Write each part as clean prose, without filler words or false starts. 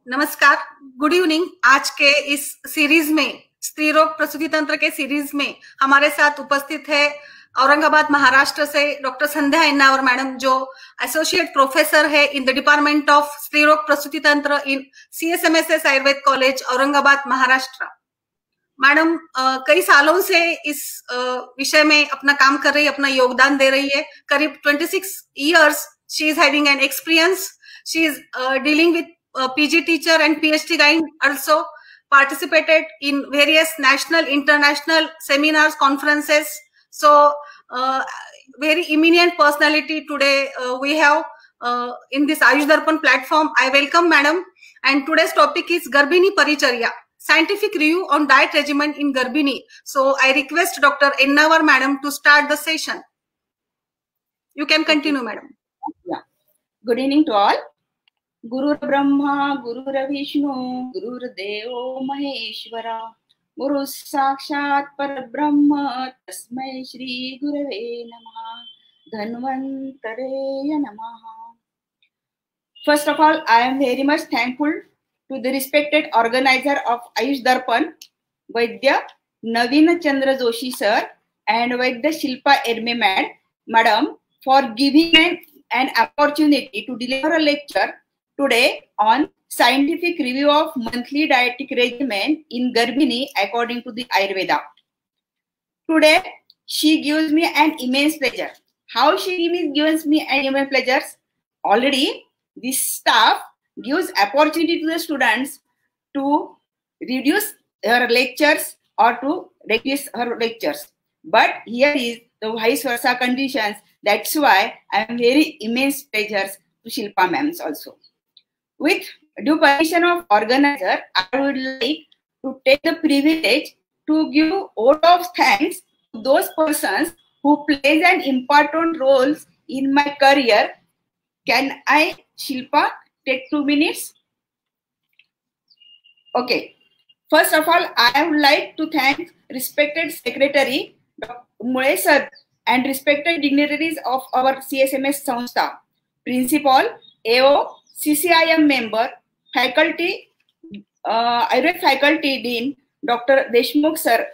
नमस्कार, good evening. आज के इस सीरीज में, स्त्री रोग प्रसूति तंत्र के सीरीज में हमारे साथ उपस्थित है औरंगाबाद महाराष्ट्र से डॉक्टर संध्या एन्नावर मैडम, जो एसोसिएट प्रोफेसर है इन द डिपार्टमेंट ऑफ स्त्री रोग प्रसूति तंत्र इन CSMSS Ayurveda college Aurangabad Maharashtra. Madam कई सालों से इस विषय में अपना काम कर रही है, अपना योगदान दे रही है। करीब 26 years she is having an experience. She is dealing with PG teacher and PhD guide, also participated in various national, international seminars, conferences. So, very eminent personality today we have in this Ayush Darpan platform. I welcome Madam. And today's topic is Garbhini Paricharya, scientific review on diet regimen in Garbhini. So, I request Dr. Ennavar Madam to start the session. You can continue, Madam. Yeah. Good evening to all. गुरुर ब्रह्मा गुरुर विष्णु गुरुर्देवो महेश्वरा गुरु साक्षात परब्रह्म तस्मै श्री गुरवे नमः धन्वन्तरे नमः. First of all, I am very much thankful to the respected organizer of Ayush Darpan, Vaidya Naveen Chandra Joshi sir and Vaidya Shilpa Erme madam for giving an opportunity to deliver a lecture today on scientific review of monthly dietetic regimen in Garbhini according to the Ayurveda. Today, she gives me an immense pleasure. How she gives me an immense pleasure? Already, this staff gives opportunity to the students to reduce her lectures or to reduce her lectures. But here is the vice versa conditions. That's why I am very immense pleasure to Shilpa ma'ams also. With due permission of organizer, I would like to take the privilege to give vote of thanks to those persons who plays an important role in my career. Can I, Shilpa, take 2 minutes? Okay. First of all, I would like to thank respected Secretary Dr. Mule sir and respected dignitaries of our CSMS Sanstha, Principal, AO, CCIM member, faculty, Ayurved faculty dean, Dr. Deshmukh sir,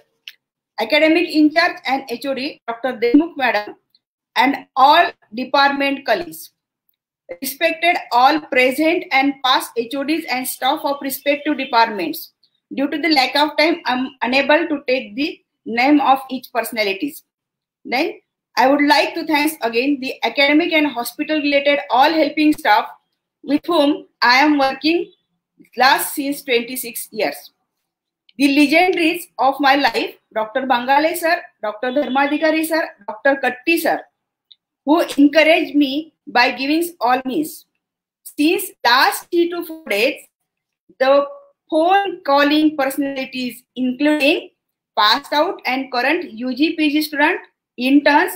academic in charge and HOD, Dr. Deshmukh madam, and all department colleagues. Respected all present and past HODs and staff of respective departments. Due to the lack of time, I am unable to take the name of each personalities. Then, I would like to thank again the academic and hospital related all helping staff with whom I am working last since 26 years. The legendaries of my life, Dr. Bangale sir, Dr. Dharmadhikari sir, Dr. Katti sir, who encouraged me by giving all means. Since last 3 to 4 days, the phone calling personalities including passed out and current UG PG student, interns,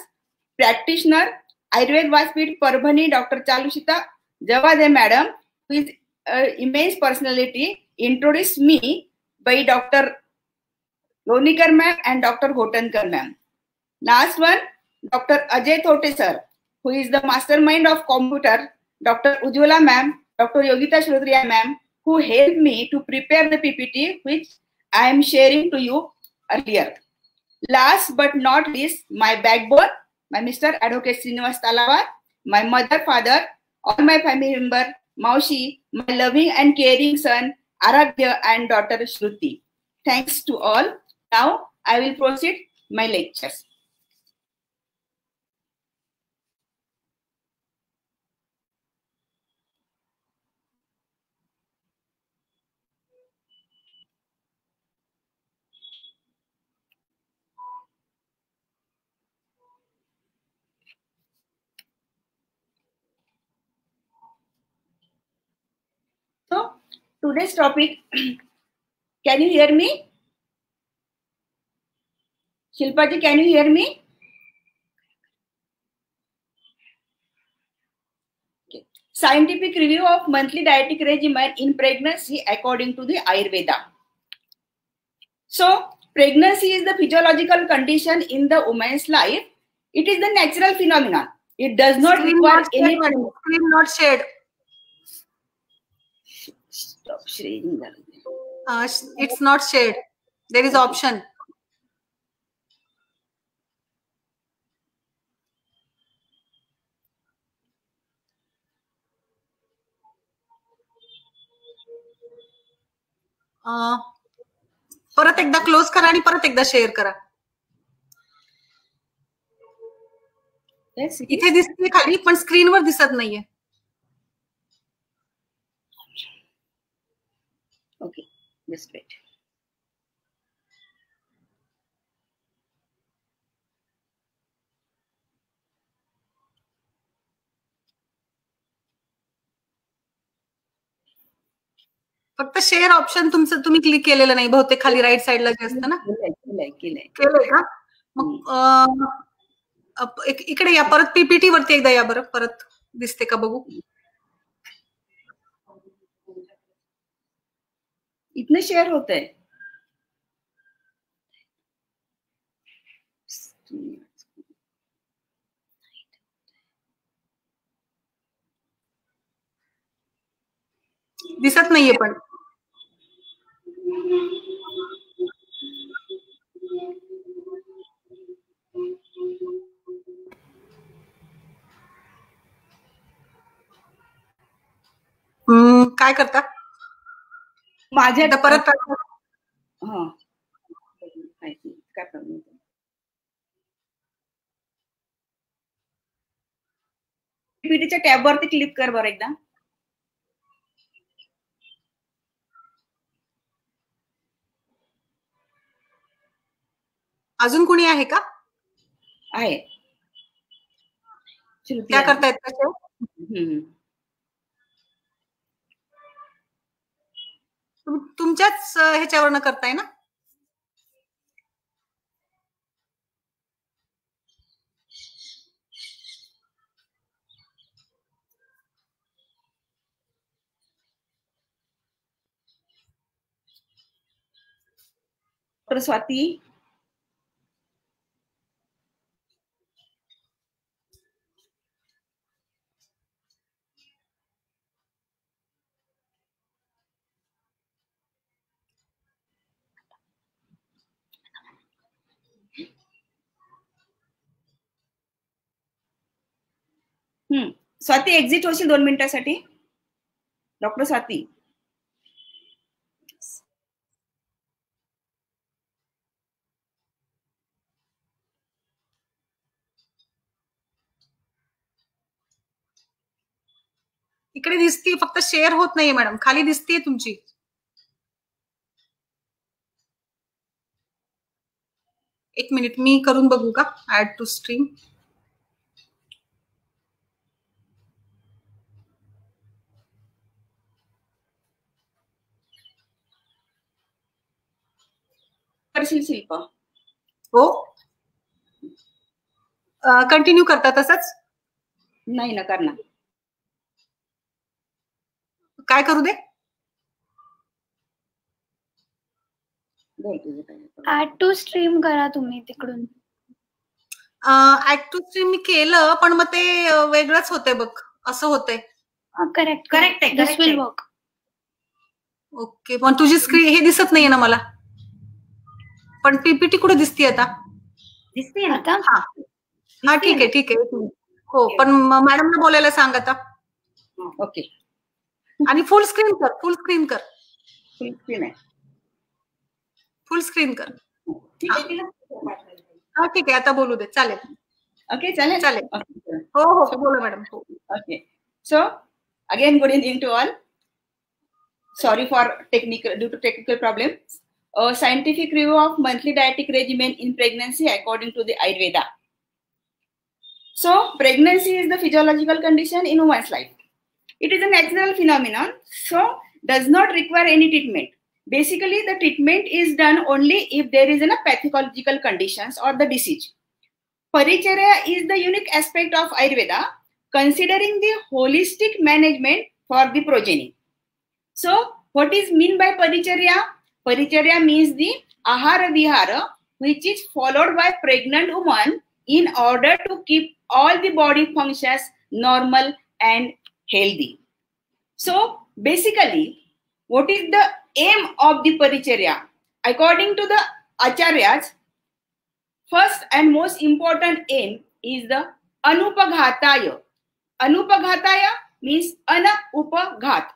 practitioner, Ayurved Vaspit Parbhani, Dr. Chalushita Javade madam, who is an immense personality, introduced me by Dr. Lonikar ma'am and Dr. Ghotankar ma'am. Last one, Dr. Ajay Thote sir, who is the mastermind of computer, Dr. Ujjwala ma'am, Dr. Yogita Shrodriya ma'am, who helped me to prepare the PPT, which I am sharing to you earlier. Last but not least, my backbone, my Mr. Advocate Srinivas Talawar, my mother, father, all my family member, Maushi, my loving and caring son, Aradhya, and daughter, Shruti. Thanks to all. Now, I will proceed my lectures. So, today's topic, can you hear me? Shilpa ji, can you hear me? Okay. Scientific review of monthly dietetic regimen in pregnancy according to the Ayurveda. So, pregnancy is the physiological condition in the woman's life. It is the natural phenomenon. It does not require any... Screen not shared. It's not shared. There is option. परत एकदा close करा आणि परत एकदा share करा. इथे दिसते खाली पण स्क्रीनवर दिसत नाहीये. Okay, just wait. फक्त शेअर ऑप्शन तुमचं तुम्ही क्लिक केलेलं नाही बहुतेक, खाली राईट साईडला जे असतं ना. केलंय का? मग इकडे या, परत पीपीटी वरती एकदा या बरं, परत दिसते का बघू. इथनं शेअर होतंय. दिसत नाहीये पण. काय करता? माझ्या परत काय प्रॉब्लेम. पीपीटीच्या टॅब वरती क्लिक कर बरं एकदा. अजून कोणी आहे का? आहे. क्या करतायत कसे? तुमच्याच ह्याच्यावरनं करताय ना? स्वाती, स्वाती एक्झिट होशील 2 मिनिटासाठी. डॉक्टर स्वाती. इकडे दिसतीये, फक्त शेअर होत नाहीये मॅडम. खाली दिसतीये तुमची. एक मिनिट, मी करून बघू का ऍड टू स्ट्रीम. करशील शिल्पा? हो, कंटिन्यू करता तसंच? नाही ना, करणार. काय करू दे? ऍड टू स्ट्रीम करा तुम्ही तिकडून. ऍड टू स्ट्रीम मी केलं, पण मग ते वेगळंच होतंय बघ, असं होतंय. करेक्ट आहे. This will work. ओके, पण तुझी स्क्रीन हे दिसत नाहीये ना मला. पण पीपीटी कुठे दिसते आता? दिसते ना आता. हा ठीक आहे. हो, पण मॅडमला बोलायला सांग आता. ओके. आणि फुल स्क्रीन कर. फुल स्क्रीन आहे. फुल स्क्रीन कर. ठीक आहे. हा ठीक आहे, आता बोलू दे. चालेल. ओके, चालेल. हो बोला madam. Okay. So again good evening to all. Sorry for due to technical problems. A scientific review of monthly dietetic regimen in pregnancy according to the Ayurveda. So, pregnancy is the physiological condition in woman's life. It is a natural phenomenon, so does not require any treatment. Basically, the treatment is done only if there is a pathological conditions or the disease. Paricharya is the unique aspect of Ayurveda, considering the holistic management for the progeny. So, what is mean by Paricharya? Paricharya means the ahara vihara, which is followed by pregnant woman in order to keep all the body functions normal and healthy. So, basically, what is the aim of the Paricharya? According to the Acharyas, first and most important aim is the Anupaghataya. Anupaghataya means अनउपघात,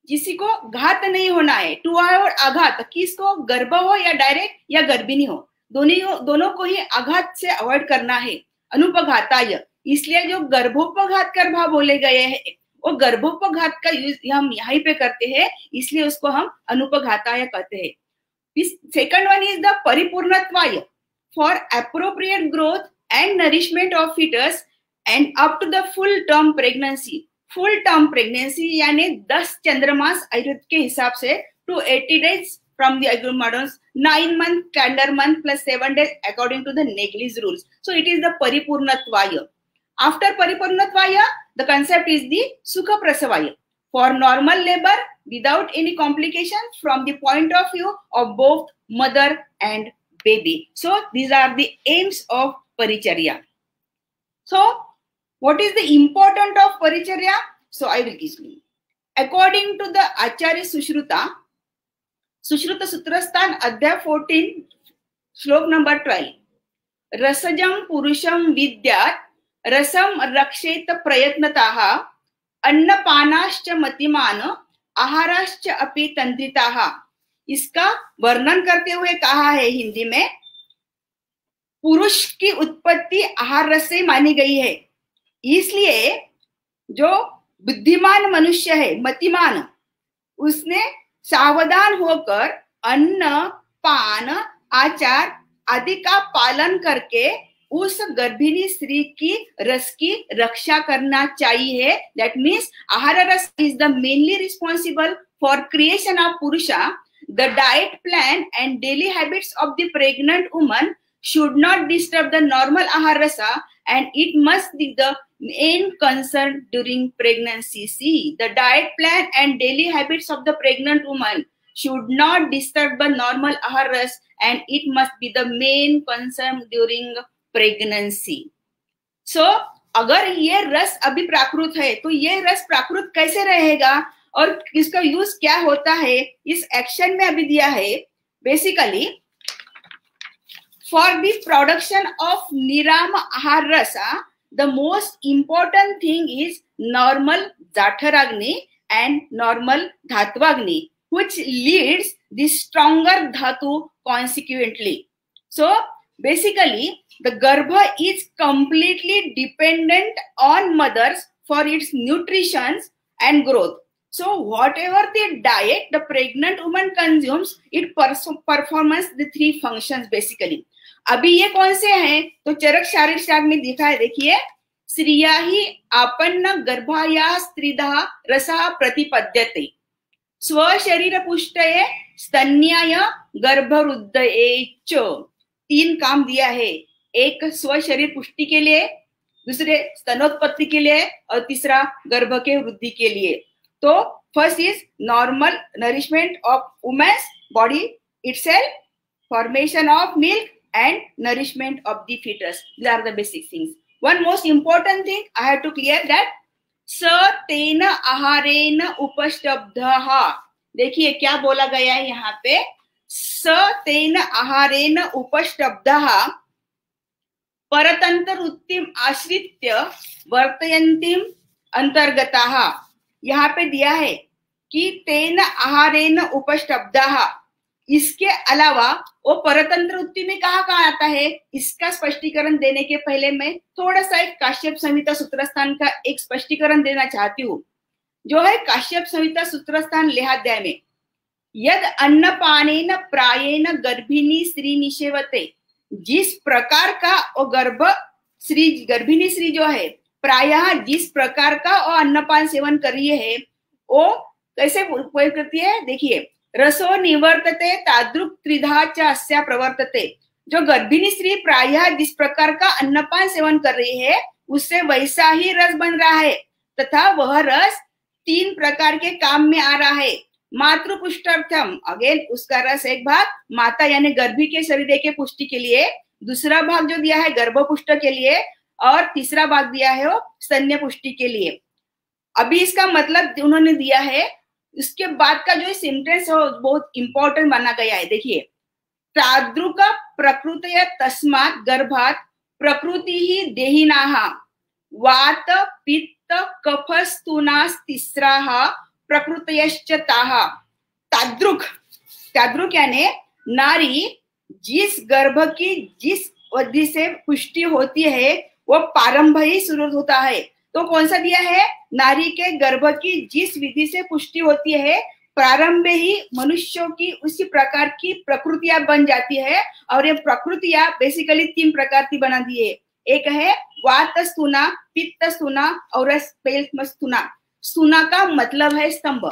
किसी को घात नहीं होना है, to और आघात, किसको गर्भ हो या डायरेक्ट या गर्भिणी हो, दोनों को ही आघात से अवॉइड करना है, अनुपघाताय। इसलिए जो गर्भोपघात कर भाव बोले गए हैं वो गर्भोपघात का यूज हम यहीं पे करते हैं, इसलिए उसको हम अनुपघाताय कहते हैं। सेकंड वन इज द परिपूर्णत्वाय, for appropriate growth and nourishment of foetus and up to the full term pregnancy. Full term pregnancy यानी 10 चंद्रमास आयुर्वेद के हिसाब से two 80 days from the Ayurvedic models, 9 month calendar month plus 7 days according to the Neglis rules. So it is the Paripurnatvaya. After Paripurnatvaya, the concept is the Sukha Prasavaya, for normal labor without any complication from the point of view of both mother and baby. So these are the aims of Paricharya. So what is the importance of Paricharya? So I will give you. According to the Acharya Sushruta, Sushruta Sutrasthan Adhyay 14, Shlok number 12. Rasajam Purusham Vidyat Rasam Rakshet Prayatnataha Annapanascha Matiman Aharascha Api Tandritaha. इसका वर्णन करते हुए कहा है हिंदी में, पुरुष की उत्पत्ति आहार रस से मानी गई है, इसलिए जो बुद्धिमान मनुष्य है, मतिमान, उसने सावधान होकर अन्न, पान, आचार आदि का पालन करके उस गर्भिणी स्त्री की रस की रक्षा करना चाहिए. दैट मीन्स आहार रस is the mainly responsible for creation of पुरुषा. The diet plan and daily habits of the pregnant woman should not disturb the normal ahar rasa, and it must be the main concern during pregnancy. See, the diet plan and daily habits of the pregnant woman should not disturb the normal ahar rasa, and it must be the main concern during pregnancy. So, अगर ये रस अभी प्राकृत है तो ये रस प्राकृत कैसे रहेगा और इसका यूज क्या होता है, इस एक्शन में अभी दिया है. Basically for the production of Nirama Ahar Rasa, the most important thing is normal Jatharagni and normal Dhatvagni, which leads the stronger Dhatu consequently. So basically, the Garbha is completely dependent on mothers for its nutrition and growth. So whatever the diet the pregnant woman consumes, it performs the three functions basically. अभी ये कौन से हैं तो चरक शारीर शाग में दिखा है, देखिए, श्रिया ही आपन्न गर्भाया स्त्रीदः रसः प्रतिपद्यते, स्व शरीर पुष्टये स्तन्याय गर्भवृद्धये च. 3 काम दिया है, एक स्व शरीर पुष्टि के लिए, दूसरे स्तनोत्पत्ति के लिए और तीसरा गर्भ के वृद्धि के लिए. तो first is normal nourishment of women's body itself, formation of milk and nourishment of the fetus. These are the basic things. One most important thing I have to clear that sa tena aharena upashtabdha. देखिए क्या बोला गया है यहाँ पे, स तेन आहारेन उपष्टब्धः परतंत्र वृत्तिम आश्रित्य वर्तयन्तीम अंतर्गताः. यहाँ पे दिया है कि तेन आहारेन उपष्टब्धः, इसके अलावा वो परतंत्र वृत्ति में कहाँ आता है, इसका स्पष्टीकरण देने के पहले मैं थोड़ा सा एक काश्यप संहिता सूत्रस्थान का एक स्पष्टीकरण देना चाहती हूँ, जो है काश्यप संहिता सूत्रस्थान लेहाध्याय में. यद अन्नपानेन प्रायेण गर्भिणी स्त्री निषेवते, जिस प्रकार का वो गर्भिणी स्त्री जो है प्रायः जिस प्रकार का वो अन्नपान सेवन कर रही है, वो कैसे प्रयोग करती है, देखिए, रसो निवर्तते तादृक् त्रिधा च अस्या प्रवर्तते. जो गर्भिणी स्त्री प्रायः जिस प्रकार का अन्नपान सेवन कर रही है उससे वैसा ही रस बन रहा है, तथा वह रस 3 प्रकार के काम में आ रहा है. मातृपुष्टार्थम, अगेन उसका रस एक भाग माता यानी गर्भी के शरीर के पुष्टि के लिए, दूसरा भाग जो दिया है गर्भपुष्ट के लिए, और तीसरा भाग दिया है वो स्तन्य पुष्टि के लिए. अभी इसका मतलब उन्होंने दिया है उसके बाद का जो सेंटेंस है बहुत इंपॉर्टेंट माना गया है। देखिए, तादृक प्रकृतय तस्मात् गर्भात् प्रकृति ही देहिनाः वात पित्त कफस्तूनास्तिस्राः प्रकृतयश्च ताः। तादृक, तादृक यानी नारी जिस गर्भ की जिस अवधि से पुष्टि होती है वो प्रारंभ ही शुरू होता है। तो कौन सा दिया है? नारी के गर्भ की जिस विधि से पुष्टि होती है प्रारंभ ही मनुष्यों की उसी प्रकार की प्रकृतियां बन जाती है। और ये प्रकृतियां बेसिकली 3 प्रकार की बना दी है। एक है वात स्तूना, पित्त स्तूना और स्पेल्म स्तूना। स्तूना का मतलब है स्तंभ।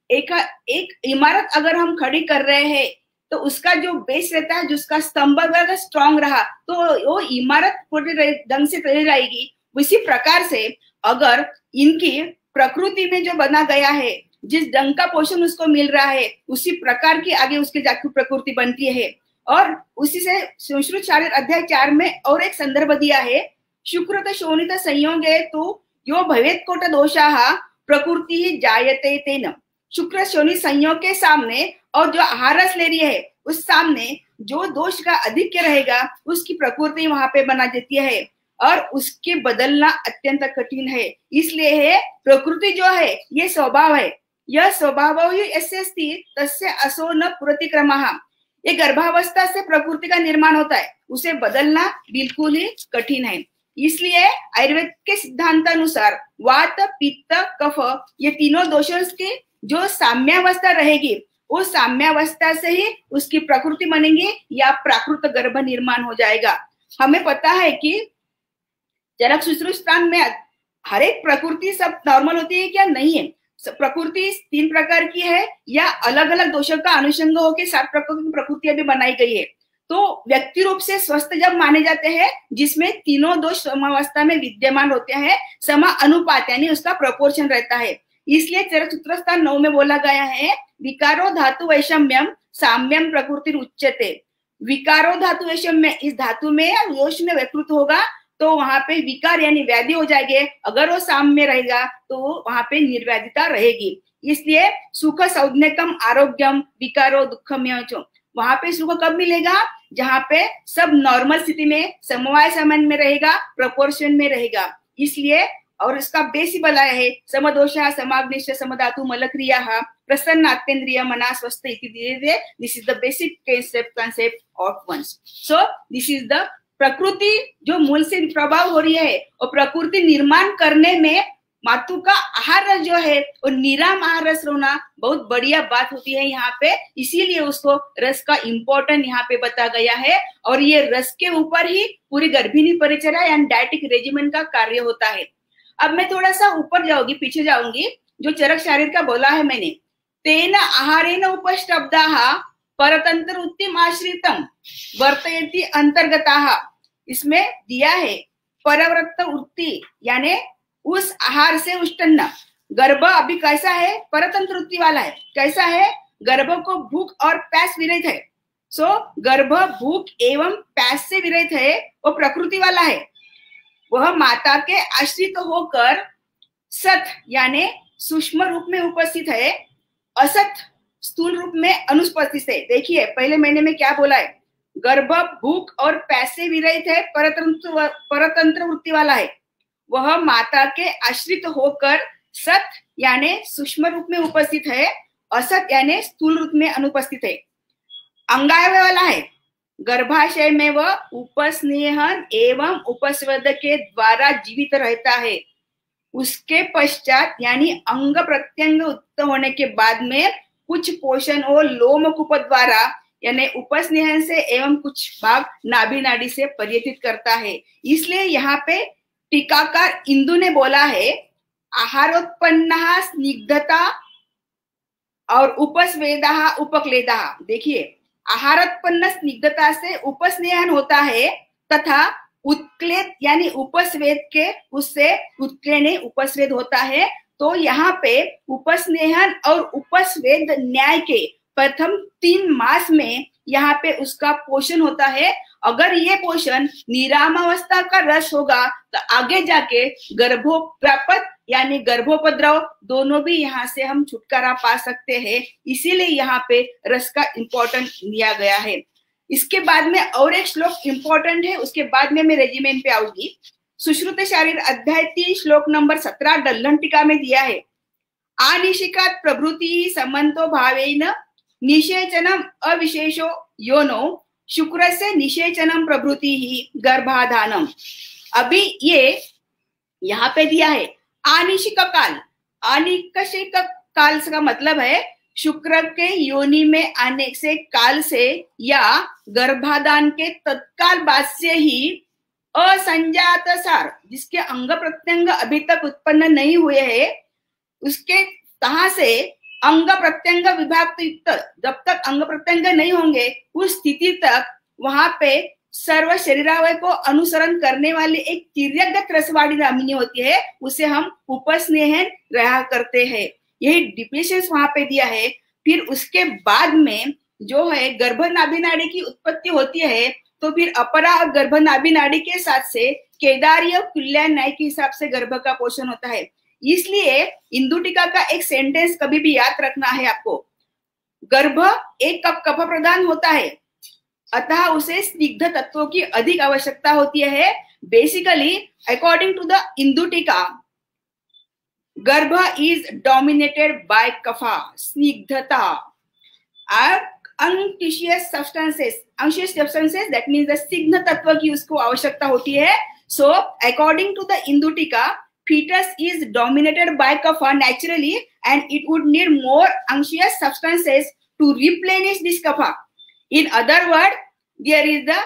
एक इमारत अगर हम खड़ी कर रहे हैं तो उसका जो बेस रहता है, जिसका स्तंभ अगर स्ट्रांग रहा तो वो इमारत पूरे ढंग से चली जाएगी। उसी प्रकार से अगर इनकी प्रकृति में जो बना गया है, जिस ढंग का पोषण उसको मिल रहा है, उसी प्रकार की आगे उसकी जाति प्रकृति बनती है। और उसी से संस्कृत शारीर अध्याय 4 में और एक संदर्भ दिया है, शुक्रत शोणित संयोगे तो यो भवेत् कोट दोषाः प्रकृति ही जायते तेन। शुक्र शोणित संयोग के सामने और जो आहार रस ले रही है उस सामने जो दोष का अधिक्य रहेगा उसकी प्रकृति वहां पे बना देती है और उसके बदलना अत्यंत कठिन है। इसलिए है प्रकृति जो है ये स्वभाव है, यह स्वभाव ही यस्य अस्ति तस्य असो न प्रतिक्रमः। ये गर्भावस्था से प्रकृति का निर्माण होता है, उसे बदलना बिल्कुल ही कठिन है। इसलिए आयुर्वेद के सिद्धांत अनुसार वात पित्त कफ ये तीनों दोषों की जो साम्यावस्था रहेगी उस साम्यावस्था से ही उसकी प्रकृति बनेगी या प्राकृत गर्भ निर्माण हो जाएगा। हमें पता है कि चरक शुश्रूषान में हर एक प्रकृति सब नॉर्मल होती है क्या? नहीं है। प्रकृति 3 प्रकार की है या अलग अलग दोषों का अनुषंग होकर 7 प्रकार की प्रकृतियां भी बनाई गई है। तो व्यक्ति रूप से स्वस्थ जब माने जाते हैं जिसमें तीनों दोष समावस्था में विद्यमान होते हैं, समा अनुपात यानी उसका प्रोपोर्शन रहता है। इसलिए चरक सूत्रस्थान 9 में बोला गया है विकारो धातु वैषम्यम साम्यम प्रकृति उच्यते। विकारो धातु वैषम्य, इस धातु में दोष में विकृत होगा तो वहां पे विकार यानी व्याधि हो जाएंगे। अगर वो साम्य रहेगा तो वहां पे निर्व्याधिता रहेगी। इसलिए सुख सौज्ञकम आरोग्यम विकारो दुखम्य। वहां पे सुख कब मिलेगा? जहां पे सब नॉर्मल स्थिति में समवाय समान में रहेगा, प्रोपोर्शन में रहेगा। इसलिए और इसका बेस ही बोला है समदोषः समाग्निश्च समधातु मलक्रियाः प्रसन्न आत्मेन्द्रिय मना स्वस्थ इति। This is the basic concept of ones. So this is the प्रकृति जो मूल से प्रभाव हो रही है और प्रकृति निर्माण करने में मातु का आहार रस जो है वो निराम आहार रस होना बहुत बढ़िया बात होती है यहाँ पे। इसीलिए उसको रस का इम्पोर्टेंट यहाँ पे बता गया है और ये रस के ऊपर ही पूरी गर्भिणी परिचर्या या डायटिक रेजिमेन का कार्य होता है। अब मैं थोड़ा सा ऊपर जाऊंगी, पीछे जाऊंगी। जो चरक शारीर का बोला है मैंने, तेन आहारेण उपष्टब्दाः परतंत्र उत्तिम आश्रितम वर्तयति अंतर्गताः। इसमें दिया है परवृत्त वृत्ति यानी उस आहार से उष्टन्न। गर्भ अभी कैसा है? परतंत्र वृत्ति वाला है। कैसा है? गर्भ को भूख और प्यास विरहित है। सो गर्भ भूख एवं प्यास से विरहित है, वो प्रकृति वाला है। वह माता के आश्रित होकर सत यानी सूक्ष्म रूप में उपस्थित है, असत स्थूल रूप में अनुपस्थित है। देखिए पहले महीने में क्या बोला है? गर्भ भूख और प्यास से विरहित है, परतंत्र वृत्ति वाला है। वह माता के आश्रित होकर सत यानी सूक्ष्म रूप में उपस्थित है, असत यानी स्थूल रूप में अनुपस्थित है। अंगावय वाला है। गर्भाशय में वह उपस्नेहन एवं उपस्वेद के द्वारा जीवित रहता है। उसके पश्चात यानी अंग प्रत्यंग उत्पन्न होने के बाद में कुछ पोषण और लोमकूप द्वारा यानी उपस्नेहन से एवं कुछ भाग नाभि नाड़ी से परिवर्तित करता है। इसलिए यहाँ पे टीकाकार इंदु ने बोला है आहारोत्पन्ना स्निग्धता और उपस्वेदा उपक्लेदा। देखिए आहारोत्पन्न स्निग्धता से उपस्नेहन होता है तथा उत्क्लेद यानी उपस्वेद के उससे उत्क्लेने उपस्वेद होता है। तो यहाँ पे उपस्नेहन और उपस्वेद न्याय के प्रथम 3 मास में यहाँ पे उसका पोषण होता है। अगर ये पोषण निरामावस्था का रस होगा तो आगे जाके गर्भोप्रापत यानी गर्भोपद्रव दोनों भी यहाँ से हम छुटकारा पा सकते हैं। इसीलिए यहाँ पे रस का इंपॉर्टेंट लिया गया है। इसके बाद में और एक श्लोक इंपॉर्टेंट है, उसके बाद में मैं रेजिमेन पे आऊंगी। सुश्रुत शारीर अध्याय 3 श्लोक नंबर 17 डल्लन टीका में दिया है, आनिशिकात प्रभृति समन्तो भावेन निषेचनम अविशेषो योनो शुक्र से निषेचनम प्रभृति ही गर्भाधानम। अभी ये यहाँ पे दिया है आनिशिक काल। आनिशिक काल का मतलब है शुक्र के योनि में आने से काल से या गर्भाधान के तत्काल बाद से ही असंजात सार, जिसके अंग प्रत्यंग अभी तक उत्पन्न नहीं हुए हैं, उसके तहा से अंग प्रत्यंग विभाग युक्त, जब तक अंग प्रत्यंग नहीं होंगे उस स्थिति तक वहां पे सर्व शरीरावय को अनुसरण करने वाली एक तिर्यगत रसवाड़ी दामिनी होती है, उसे हम उपस्नेहन रहा करते हैं। यही डिप्रेशन वहां पे दिया है। फिर उसके बाद में जो है गर्भनाभि नाड़ी की उत्पत्ति होती है, तो फिर अपरा और गर्भनाभि नाड़ी के साथ से केदारी और कुल्याण न्याय के हिसाब से गर्भ का पोषण होता है। इसलिए इंदु टीका का एक सेंटेंस कभी भी याद रखना है आपको, गर्भ एक कप कफ प्रदान होता है, अतः उसे स्निग्ध तत्वों की अधिक आवश्यकता होती है। Basically according to the Indu टीका, गर्भ इज डोमिनेटेड बाय कफा, स्निग्धता, unctuous substances, that means the स्निग्ध तत्व की उसको आवश्यकता होती है। So according to the Indu टीका, fetus is dominated by kapha naturally and it would need more unctuous substances to replenish this kapha. In other words, there is the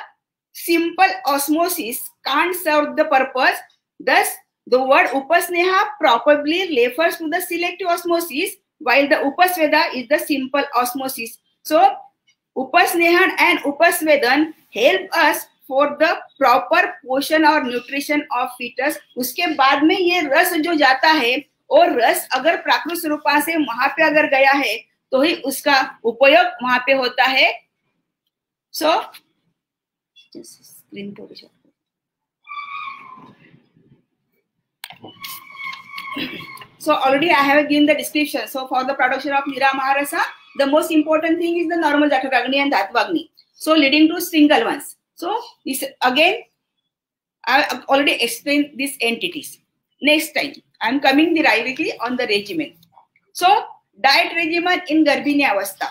simple osmosis can't serve the purpose. Thus, the word upasneha probably refers to the selective osmosis, while the upasveda is the simple osmosis. So, upasnehan and upasvedan help us for the proper portion और nutrition of fetus. उसके बाद में ये रस जो जाता है, और रस अगर प्राकृत स्वरूपा से वहां पे अगर गया है तो ही उसका उपयोग वहां पे होता है। So, screen को भी So already I have given the description. So for the production of Nira Maharasa, the most important thing is the normal Jataragni and Dhattvagni. So leading to single ones. So this again, I already explained these entities. Next time, I am coming directly on the regimen. So diet regimen in Garbhini Avastha.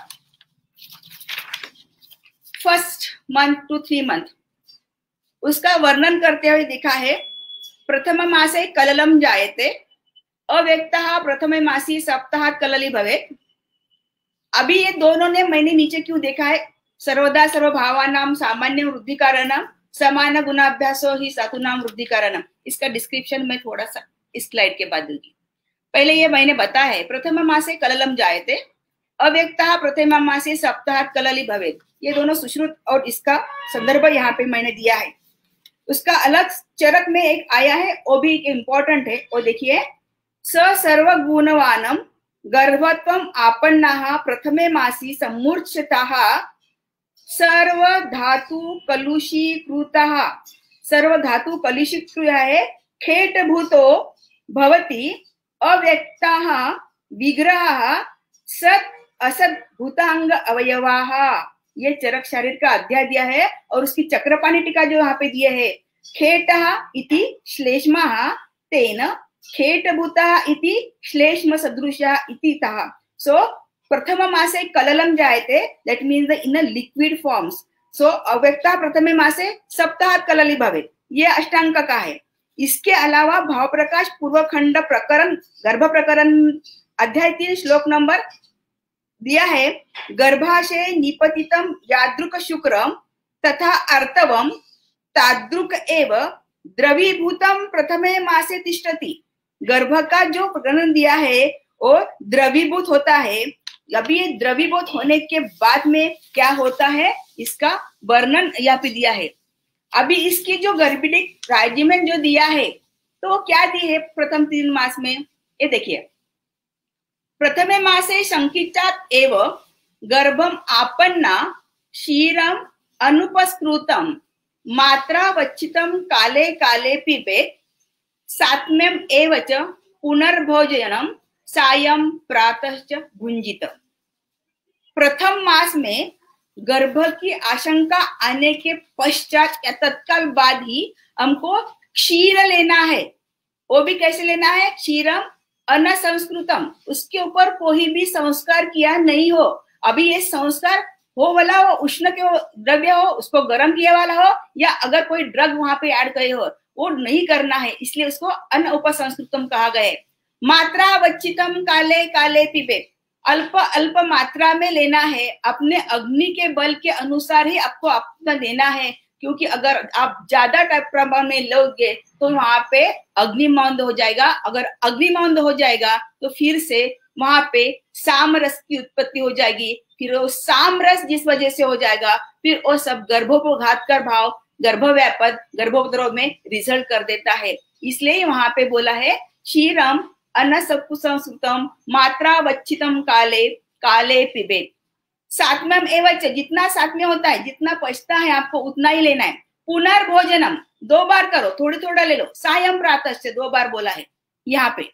First month to 3 month. उसका वर्णन करते हुए दिखा है, प्रथम मासे कललम जायते, अव्यक्तः प्रथमे मासी सप्ताह कलली भवेत्। अभी ये दोनों ने मैंने नीचे क्यों देखा है, सर्वदा सर्वभावानां सामान्य वृद्धि कारणम समान गुणाभ्यासो ही साधूनां वृद्धि कारणम। इसका डिस्क्रिप्शन मैं थोड़ा सा इस स्लाइड के बाद दूंगी। पहले ये मैंने बताया है, प्रथम मासे कललम जायते, अव्यक्तः प्रथम मासे सप्ताह कलली भवेत्। ये दोनों सुश्रुत और इसका संदर्भ यहाँ पे मैंने दिया है। उसका अलग चरक में एक आया है, वो भी इम्पोर्टेंट है, वो देखिए, स सर्व गुणवानम गर्भत्वम आपन्नाः प्रथमे मासी सम्मूर्छिताः सर्व धातु कलुषीकृताः। सर्व धातु कलुषीकृत है, खेटभूतो भवति अव्यक्ताः विग्रहाः सत् असत् भूतांग अवयवाः। ये चरक शारीर का अध्याय दिया है, और उसकी चक्रपाणी टीका जो यहाँ पे दिए है, खेटः इति श्लेष्मः तेन खेटभूतः इति श्लेष्म सदृशः इति तः। सो प्रथम मासे कललम जायते, that means the in a liquid forms. So अव्यक्तः प्रथमे मासे सप्ताह कलली भवेत्, ये अष्टांग का है। इसके अलावा भाव प्रकाश पूर्वखंड प्रकरण गर्भ प्रकरण अध्याय 3 श्लोक नंबर दिया है, गर्भाशय निपतितम यादृक शुक्रम तथा अर्तवम तादृक एव द्रवीभूतम प्रथमे मासे तिष्ठति। गर्भ का जो प्रकरण दिया है वो द्रवीभूत होता है। अभी ये द्रवीभूत होने के बाद में क्या होता है, इसका वर्णन यहाँ पे दिया है। अभी इसकी जो गर्भिणिक रेजिमेन जो दिया है, तो क्या दी है प्रथम 3 मास में, ये देखिए, प्रथमे मासे शंकितात् एव गर्भम आपन्ना क्षीरम अनुपस्कृतम मात्रावच्छितम काले काले पिबेत सात्म्यम एवच पुनर्भोजनम सायं प्रातश्च भुंजित। प्रथम मास में गर्भ की आशंका आने के पश्चात या तत्काल बाद ही हमको क्षीर लेना है। वो भी कैसे लेना है? क्षीरम अनसंस्कृतम, उसके ऊपर कोई भी संस्कार किया नहीं हो। अभी ये संस्कार हो वाला हो, उष्ण के द्रव्य हो, उसको गर्म किया वाला हो, या अगर कोई ड्रग वहां पे ऐड करे हो, वो नहीं करना है, इसलिए उसको अनुपसंस्कृतम कहा गया है। मात्रावच्छितम काले काले पिबेत, अल्प अल्प मात्रा में लेना है, अपने अग्नि के बल के अनुसार ही आपको अपना देना है, क्योंकि अगर आप ज्यादा प्रमाण में लोगे तो वहां पे अग्निमंद हो जाएगा। अगर अग्निमंद हो जाएगा तो फिर से वहां पे सामरस की उत्पत्ति हो जाएगी। फिर वो सामरस जिस वजह से हो जाएगा, फिर वो सब गर्भोपघातकर भाव, गर्भव्यापद, गर्भोपद्रव में रिजल्ट कर देता है। इसलिए वहां पे बोला है क्षीरम अनसंस्कृतम मात्रावच्छितम काले काले पिबेत सात्म्यम एवच, जितना सात्म्य होता है, जितना पचता है आपको उतना ही लेना है। पुनर्भोजनम, 2 बार करो, थोड़ी थोड़ा ले लो। सायं प्रातः से 2 बार बोला है यहाँ पे।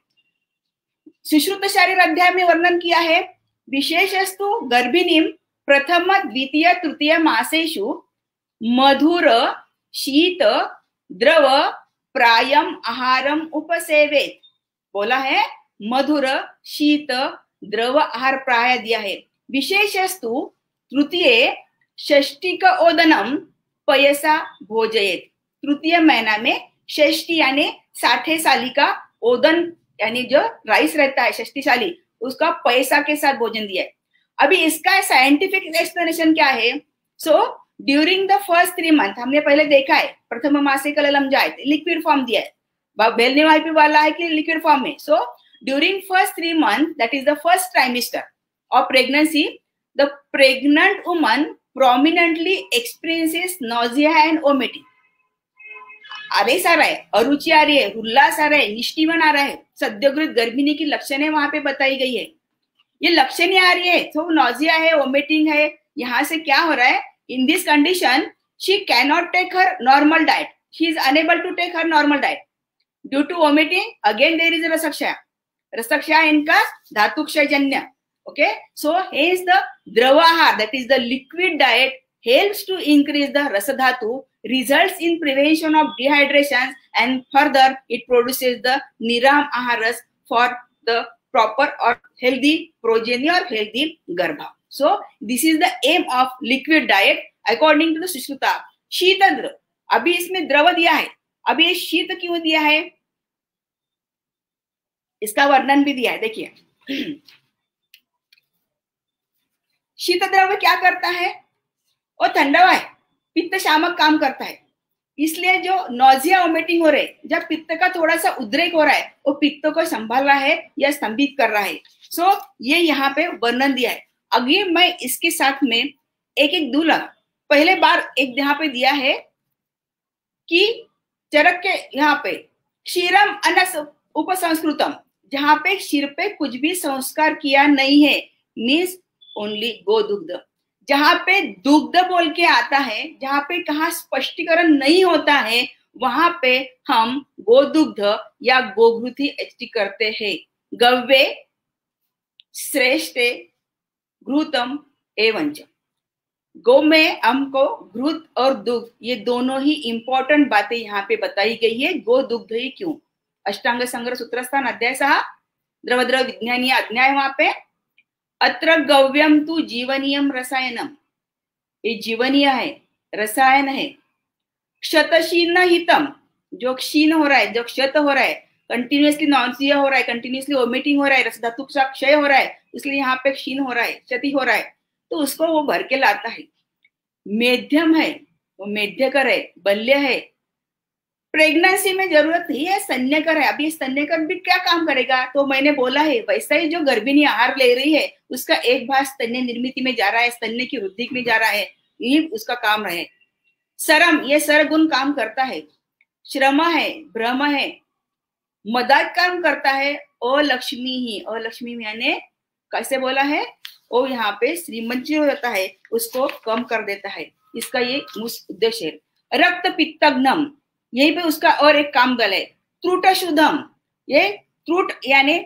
सुश्रुत शरीर अध्याय में वर्णन किया है, विशेषस्तु गर्भिणीम प्रथम द्वितीय तृतीय मासेषु मधुर शीत द्रव प्रायम आहारम उपसेवेत। बोला है मधुर शीत द्रव आहार प्राय दिया है। विशेषस्तु तृतीय षष्टिक ओदनम पयसा भोजयेत। तृतीय महीना में षष्टि यानी 60 साली का ओदन यानी जो राइस रहता है षष्टिशाली, उसका पैसा के साथ भोजन दिया है। अभी इसका साइंटिफिक एक्सप्लेनेशन क्या है? So during the first 3 month, हमने पहले देखा है प्रथम मासिक ललम जाए लिक्विड फॉर्म दिया है, बेलने वाइपी वाला है कि लिक्विड फॉर्म में। So during first 3 month, that is the first trimester of pregnancy, the pregnant woman prominently experiences nausea and vomiting. आरेस आ रहा है, अरुचि आ रही है, उल्लास आ रहा है, निष्ठीवन आ रहा है, सद्योगृत गर्भिणी की लक्षणें वहां पे बताई गई है। ये लक्षणें आ रही है, तो नोजिया है, वोमिटिंग है। यहाँ से क्या हो रहा है? In this condition she cannot take her normal diet, she is unable to take her normal diet due to vomiting. Again there is रसक्षय, रसक्षय इनका धातुक्षयजन्य। Okay, so hence the dravahar, that is the liquid diet, helps to increase the rasadhatu, results in prevention of dehydration, and further it produces the niram aharas for the proper or healthy progeny or healthy garbha. So this is the aim of liquid diet according to the Sushruta. शीत द्रव, अभी इसमें द्रव दिया है, अभी ये शीत क्यों दिया है इसका वर्णन भी दिया है। देखिए शीत द्रव्य क्या करता है? वो ठंडा है, पित्त शामक काम करता है। इसलिए जो नोजिया वोमिटिंग हो रहे, जब पित्त का थोड़ा सा उद्रेक हो रहा है, वो पित्त को संभाल रहा है या स्तंभित कर रहा है। सो ये यहाँ पे वर्णन दिया है। अभी मैं इसके साथ में एक एक दूल्हा, पहले बार एक यहाँ पे दिया है कि चरक के यहाँ पे क्षीरम अनस उपसंस्कृतम, जहाँ पे क्षीर पे कुछ भी संस्कार किया नहीं है, मीन्स ओनली गो दुग्ध। जहां पे दुग्ध बोल के आता है, जहां पे कहा स्पष्टीकरण नहीं होता है, वहां पे हम गोदुग्ध या गोघृति एचटी करते हैं। गव्ये श्रेष्ठे घृतम एवं गो में हमको घृत और दुग्ध, ये दोनों ही इंपॉर्टेंट बातें यहाँ पे बताई गई है। गो दुग्ध ही क्यों? अष्टांग संग्रह सूत्रस्थान अध्याय 6 द्रवद्रव विज्ञानीय अध्याय, वहां पे अत्र गव्यम तु जीवनीयम रसायनम, ये जीवनीय है, रसायन है। क्षतशीन हितम, जो क्षीण हो रहा है, जो क्षत हो रहा है, कंटिन्यूसली नॉनसिया हो रहा है, कंटिन्यूसली वोमिटिंग हो रहा है, रसधातु का क्षय हो रहा है, इसलिए यहाँ पे क्षीण हो रहा है, क्षति हो रहा है, तो उसको वो भर के लाता है। मेध्यम है, वो मेध्यकर है, बल्य है। प्रेगनेंसी में जरूरत ही है स्तन्यकर है। अभी स्तन्यकर भी क्या काम करेगा? तो मैंने बोला है वैसा ही जो गर्भिणी आहार ले रही है, उसका एक भाग स्तन्य निर्मित में जा रहा है, स्तन्य की वृद्धि में जा रहा है, यही उसका काम रहे। सरम, ये सरगुण काम करता है। श्रम है, भ्रम है, मदाद काम करता है। अलक्ष्मी ही, अलक्ष्मी यानी कैसे बोला है? वो यहाँ पे श्रीमंत जो होता है उसको कम कर देता है। इसका ये उद्देश्य है। रक्त पित्तघ्नम, यही पे उसका और एक काम गल है। त्रुट शुद्धम, ये त्रुट यानी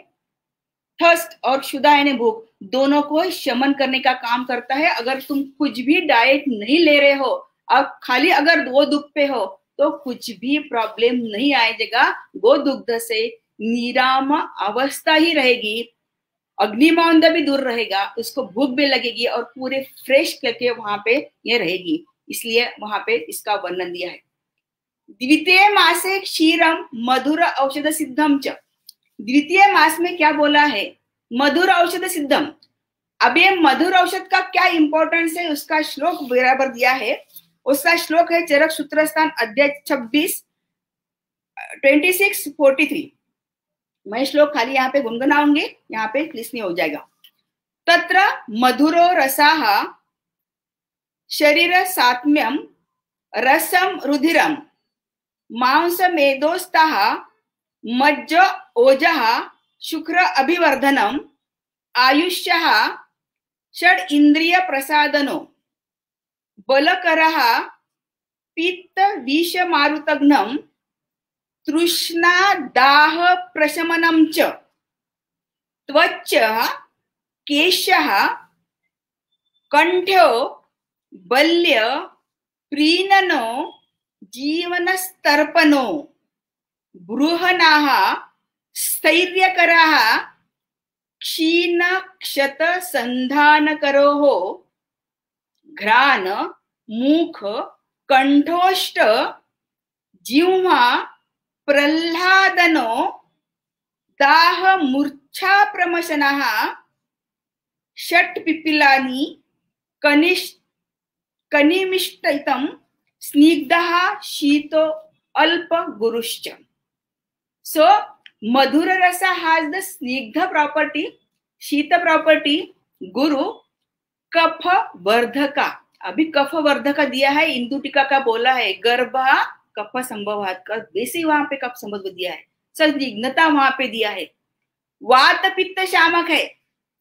थर्स्ट और शुदा यानी भूख, दोनों को शमन करने का काम करता है। अगर तुम कुछ भी डाइट नहीं ले रहे हो, अब खाली अगर गोदुग्ध पे हो तो कुछ भी प्रॉब्लम नहीं आएगा। गोदुग्ध से निराम अवस्था ही रहेगी, अग्निमौंद भी दूर रहेगा, उसको भूख भी लगेगी और पूरे फ्रेश करके वहां पे ये रहेगी। इसलिए वहां पे इसका वर्णन दिया है। द्वितीय मासे क्षीरम मधुर औषध सिद्धम च, द्वितीय मास में क्या बोला है? मधुर औषध सिद्धम। अब ये मधुर औषध का क्या इंपॉर्टेंस है उसका श्लोक बराबर दिया है। उसका श्लोक है चरक सूत्रस्थान अध्याय 26:43। मैं श्लोक खाली यहाँ पे गुनगुनाऊंगी, यहाँ पे लिखनी हो जाएगा। तत्र मधुरो रसाः शरीर सात्म्यम रसम रुधिरम मांस मेदोस्ताः मज्ज ओजः शुक्र अभिवर्धनम आयुष्यः षड इंद्रिय प्रसादनो बलकरः पित्त विष मारुतघ्नम तृष्णा दाह प्रशमनम च त्वच केशः कंठो बल्य प्रीणनो जीवनस्तर्पणो बृहणाः स्थैर्यकराः क्षीण क्षत संधानकरोः घ्राण मुख कंठोष्ठ जिह्वा प्रह्लादनो दाह मूर्छा प्रमशनः षट् पिपीलानि कनिमिष्टितं स्निग्धः शीतो अल्प गुरुश्च। So madhura rasa has the snigdha property, शीत property, गुरु कफ वर्धका। अभी कफ वर्धका दिया है, इंदु टीका का बोला है गर्भा कफ संभवात का, वैसे वहां पे कफ संभव दिया है, संदिग्धता वहां पे दिया है। वात पित्त शामक है,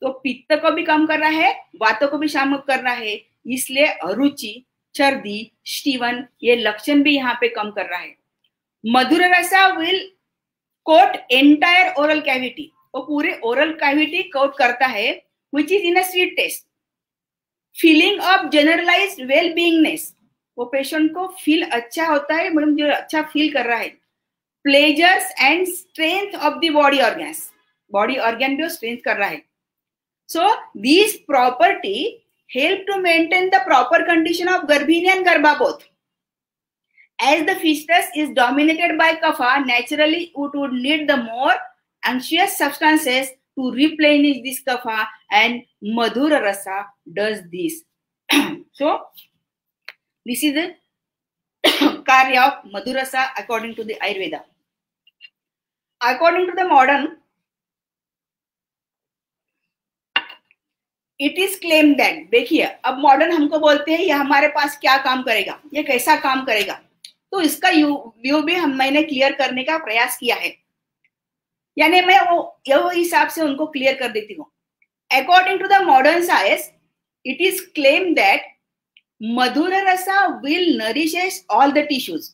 तो पित्त को भी कम कर रहा है, वात को भी शामक कर रहा है, इसलिए अरुचि सर्दी स्टीवन ये लक्षण भी यहाँ पे कम कर रहा है। मधुर रसा will coat entire oral cavity, वो पूरे ओरल कैविटी कोट करता है, which is in a sweet taste, feeling of generalised well beingness, वो पेशेंट को फील अच्छा होता है, मतलब जो अच्छा फील कर रहा है। Pleasures and strength of the body organs, body organ भी वो स्ट्रेंथ कर रहा है। So this property help to maintain the proper condition of गर्भिणी एंड गर्भा both. As the fetus is dominated by kapha, naturally it would need the more anxious substances to replenish this kapha, and madhura rasa does this. So this is the karya of madhura rasa according to the Ayurveda. According to the modern, it is claimed that, देखिए अब modern हमको बोलते हैं ये हमारे पास क्या काम करेगा, ये कैसा काम करेगा, तो इसका व्यू भी मैंने क्लियर करने का प्रयास किया है, यानी मैं वो हिसाब से उनको क्लियर कर देती हूँ। According to the modern science, it is claim that मधुर रसा will nourishes all the tissues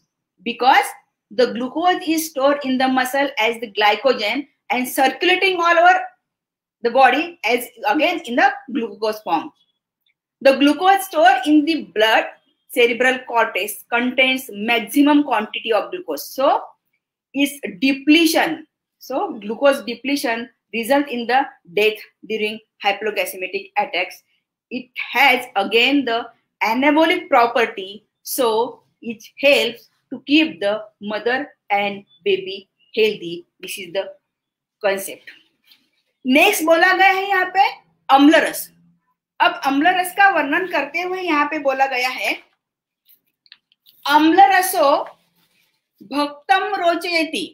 because the glucose is stored in the muscle as the glycogen and circulating all over the body as again in the glucose form. The glucose stored in the blood cerebral cortex contains maximum quantity of glucose. So its depletion, so glucose depletion result in the death during hypoglycemic attacks. It has again the anabolic property, so it helps to keep the mother and baby healthy. This is the concept. Next बोला गया है यहाँ पे अम्ल रस। अब अम्ल रस का वर्णन करते हुए यहाँ पे बोला गया है, अम्ल रसो भक्तम रोचयति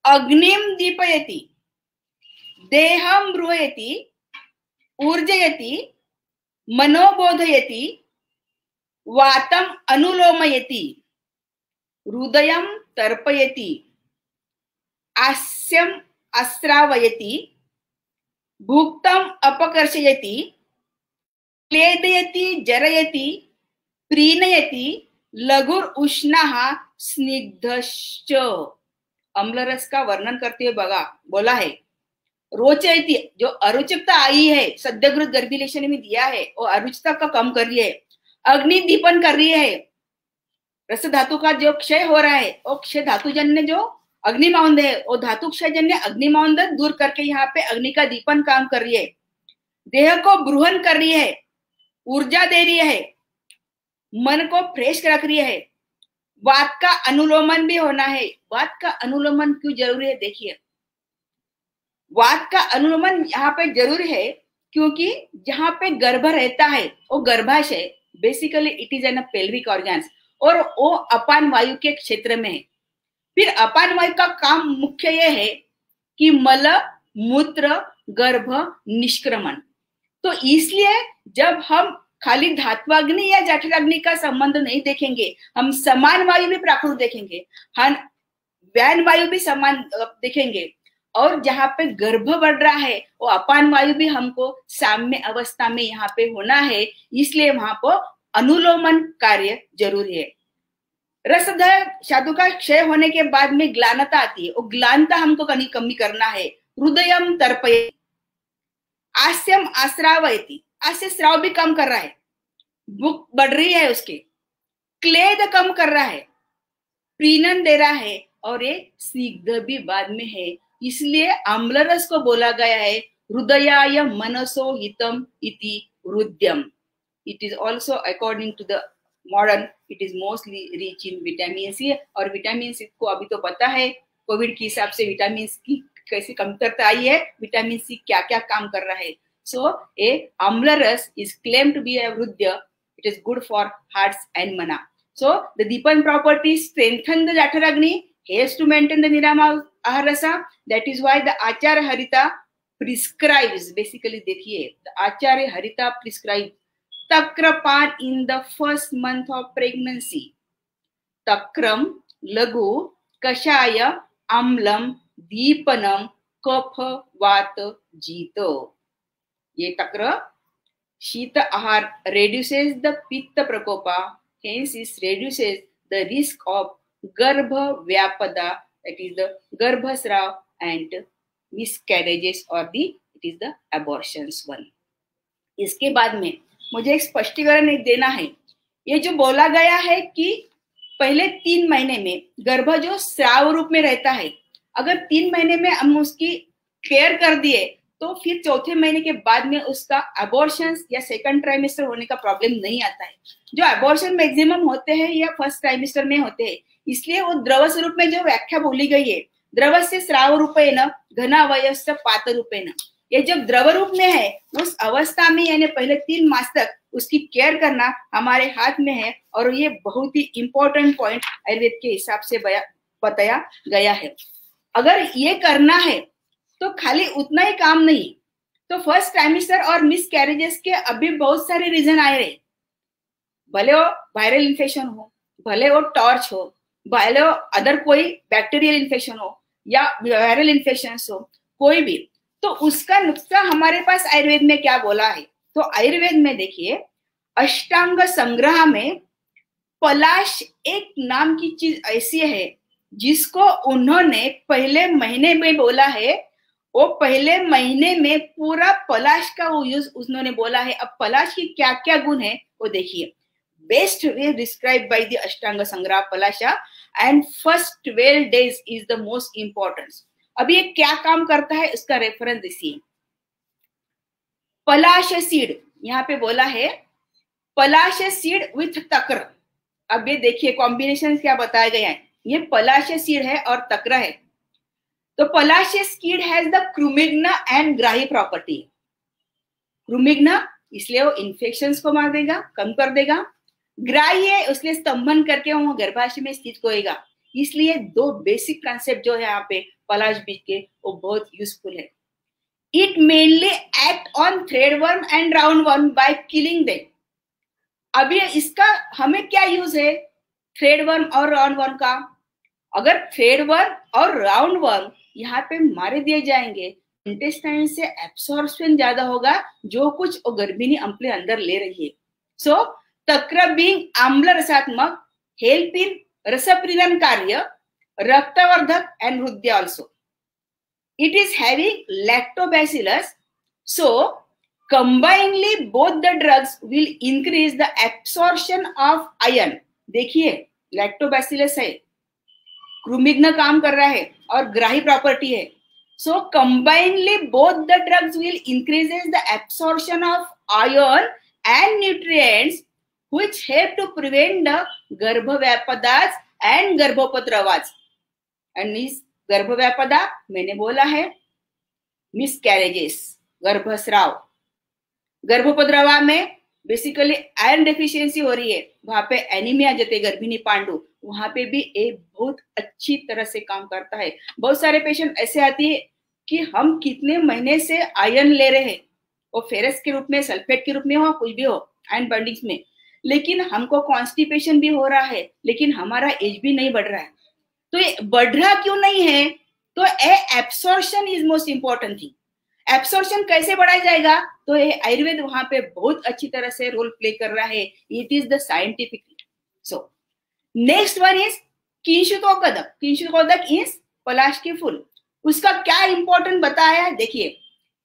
अग्निम दीपयति देहम ब्रूयति ऊर्जयति मनोबोधयति वातम अनुलोमयति हृदयम तर्पयति आस्यम अस्रावयति भुक्तम अपकर्षयति, क्लेदयति, जरयति, प्रीणयति, लघुर उष्णः स्निग्धश्च। अम्लरस का वर्णन करते हुए बोला है रोचयति, जो अरुचिकता आई है सद्यगृत गर्भिलेशन में दिया है, वो अरुचिता का कम कर रही है। अग्नि दीपन कर रही है, रस धातु का जो क्षय हो रहा है वो क्षय धातुजन्य जो अग्निमाउंद है वो धातु क्षयजन्य अग्निमाउंद दूर करके यहाँ पे अग्नि का दीपन काम कर रही है। देह को ब्रूहन कर रही है, ऊर्जा दे रही है, मन को फ्रेश रख रही है। वात का अनुलोमन भी होना है। वात का अनुलोमन क्यों जरूरी है? देखिए, वात का अनुलोमन यहाँ पे जरूरी है क्योंकि जहाँ पे गर्भ रहता है वो गर्भाशय basically it is an pelvic organs और वो अपान वायु के क्षेत्र में है। फिर अपान वायु का काम मुख्य ये है कि मल मूत्र गर्भ निष्क्रमण। तो इसलिए जब हम खाली धात्वाग्नि या जठराग्नि का संबंध नहीं देखेंगे, हम समान वायु भी प्राकृत देखेंगे, हम व्यान वायु भी समान देखेंगे और जहाँ पे गर्भ बढ़ रहा है वो अपान वायु भी हमको साम्य अवस्था में यहाँ पे होना है। इसलिए वहां पर अनुलोमन कार्य जरूरी है। रसधर धातु का क्षय होने के बाद में ग्लानता आती है, वो ग्लानता हमको कमी करना है। हृदयम तर्पय, आस्यम आश्रावयति, आस्य स्राव भी कम कर रहा है, भूख बढ़ रही है उसके, क्लेद कम कर रहा है, प्रीणन दे रहा है और ये स्निग्ध भी बाद में है। इसलिए आम्लरस को बोला गया है हृदयाय मनसो हितम इति हृदयम। It is also according to the modern it is mostly rich in vitamin C. और विटामिन सी को अभी तो पता है कोविड के हिसाब से विटामिन की कैसी कमतरता आई है, विटामिन सी क्या क्या काम कर रहा है। सो ए आम्लरस is claim to be a हृदय, it is good for hearts and mana. So the Deepan property strengthen the Jataragni, has to maintain the Nirama Aharasa. That is why the Acharya Harita prescribes, basically देखिए, the Acharya Harita prescribes Takrapan in the first month of pregnancy. Takram, Lagu, Kashaya, Amlam, Deepanam, Kapha, Vata, Jito. ये तक्र शीत आहार reduces the pitta prakopa, hence it reduces the risk of garbha vyapada, that is the garbhasrav and miscarriages or it is the abortions one. इसके बाद में मुझे एक स्पष्टीकरण देना है। ये जो बोला गया है कि पहले 3 महीने में गर्भ जो स्राव रूप में रहता है, अगर 3 महीने में हम उसकी केयर कर दिए तो फिर चौथे महीने के बाद में उसका अबॉर्शन या सेकंड ट्राइमेस्टर होने का प्रॉब्लम नहीं आता है। जो अबॉर्शन मैक्सिमम होते हैं या फर्स्ट ट्राइमेस्टर में होते हैं, इसलिए वो द्रव स्वरूप में जो व्याख्या बोली गई है, द्रव से स्राव रूपेण घनावयव से पात रूपेण, ये जब द्रव रूप में है उस अवस्था में यानी पहले 3 मास तक उसकी केयर करना हमारे हाथ में है। और ये बहुत ही इंपॉर्टेंट पॉइंट आयुर्वेद के हिसाब से बताया गया है। अगर ये करना है तो खाली उतना ही काम नहीं, तो फर्स्ट ट्राइमेस्टर और मिस कैरेजेस के अभी बहुत सारे रीजन आए रहे, भले वो वायरल इन्फेक्शन हो, भले वो टॉर्च हो, भले वो अदर कोई बैक्टीरियल इन्फेक्शन हो या वायरल इन्फेक्शन हो, कोई भी, तो उसका नुस्खा हमारे पास आयुर्वेद में क्या बोला है। तो आयुर्वेद में देखिए अष्टांग संग्रह में पलाश एक नाम की चीज ऐसी है जिसको उन्होंने पहले महीने में बोला है। वो पहले महीने में पूरा पलाश का वो यूज उन्होंने बोला है। अब पलाश की क्या क्या गुण है वो देखिए। Best way describe by the Ashtanga Sangraha पलाशा and first 12 days is the most important. अब ये क्या काम करता है उसका रेफरेंस देखिए। पलाश सीड यहाँ पे बोला है, पलाश सीड विथ तक्र। अब ये देखिए कॉम्बिनेशन क्या बताया गया है, ये पलाश सीड है और तक्र है। तो पलाश सीड हैज द क्रूमिग्ना एंड ग्राही प्रॉपर्टी। क्रूमिग्ना इसलिए वो इन्फेक्शंस को मार देगा, कम कर देगा। ग्राही है इसलिए स्तंभन करके वो गर्भाशय में स्थित होएगा। इसलिए 2 बेसिक कंसेप्ट जो है यहाँ पे पलाश बीज के वो बहुत यूजफुल है। It mainly act on threadworm and roundworm by killing them. अभी इसका हमें क्या यूज है थ्रेडवर्म और राउंडवर्म का। अगर थ्रेडवर्म और राउंडवर्म यहाँ पे मारे दिए जाएंगे इंटेस्टाइन से एब्सॉर्प्शन ज्यादा होगा, जो कुछ वो गर्भिणी अपने अंदर ले रही है. सो तक्र बीइंग आम्ल रसात्मक, हेल्प इन रसप्रीणन कार्य, रक्तवर्धक एंड वृद्धि also. It is having lactobacillus, so combinedly both the drugs will increase the absorption of iron. देखिए lactobacillus है, क्रूमिग्न काम कर रहा है और ग्राही प्रॉपर्टी है. So combinedly both the drugs will increases the absorption of iron and nutrients which help to prevent the गर्भव्यापदास and गर्भोपद्रवास. And is गर्भव्यापदा मैंने बोला है मिसकैरेजेस, गर्भस्राव. गर्भोपद्रवा में बेसिकली आयरन डेफिशिएंसी हो रही है, वहां पे एनीमिया जते गर्भिणी पांडु, वहां पे भी एक बहुत अच्छी तरह से काम करता है. बहुत सारे पेशेंट ऐसे आती है कि हम कितने महीने से आयरन ले रहे हैं, वो फेरस के रूप में, सल्फेट के रूप में हो, कुछ भी हो, आयरन बॉन्डिंग्स में, लेकिन हमको कॉन्स्टिपेशन भी हो रहा है, लेकिन हमारा एज भी नहीं बढ़ रहा है. तो ये बढ़ रहा क्यों नहीं है? तो absorption is most important thing. Absorption कैसे बढ़ाया जाएगा? तो ये आयुर्वेद वहां पे बहुत अच्छी तरह से रोल प्ले कर रहा है. It is the scientific. So next one is किंशुकोदक. किंशुकोदक इज पलाश के फूल. उसका क्या इंपॉर्टेंट बताया है, देखिए.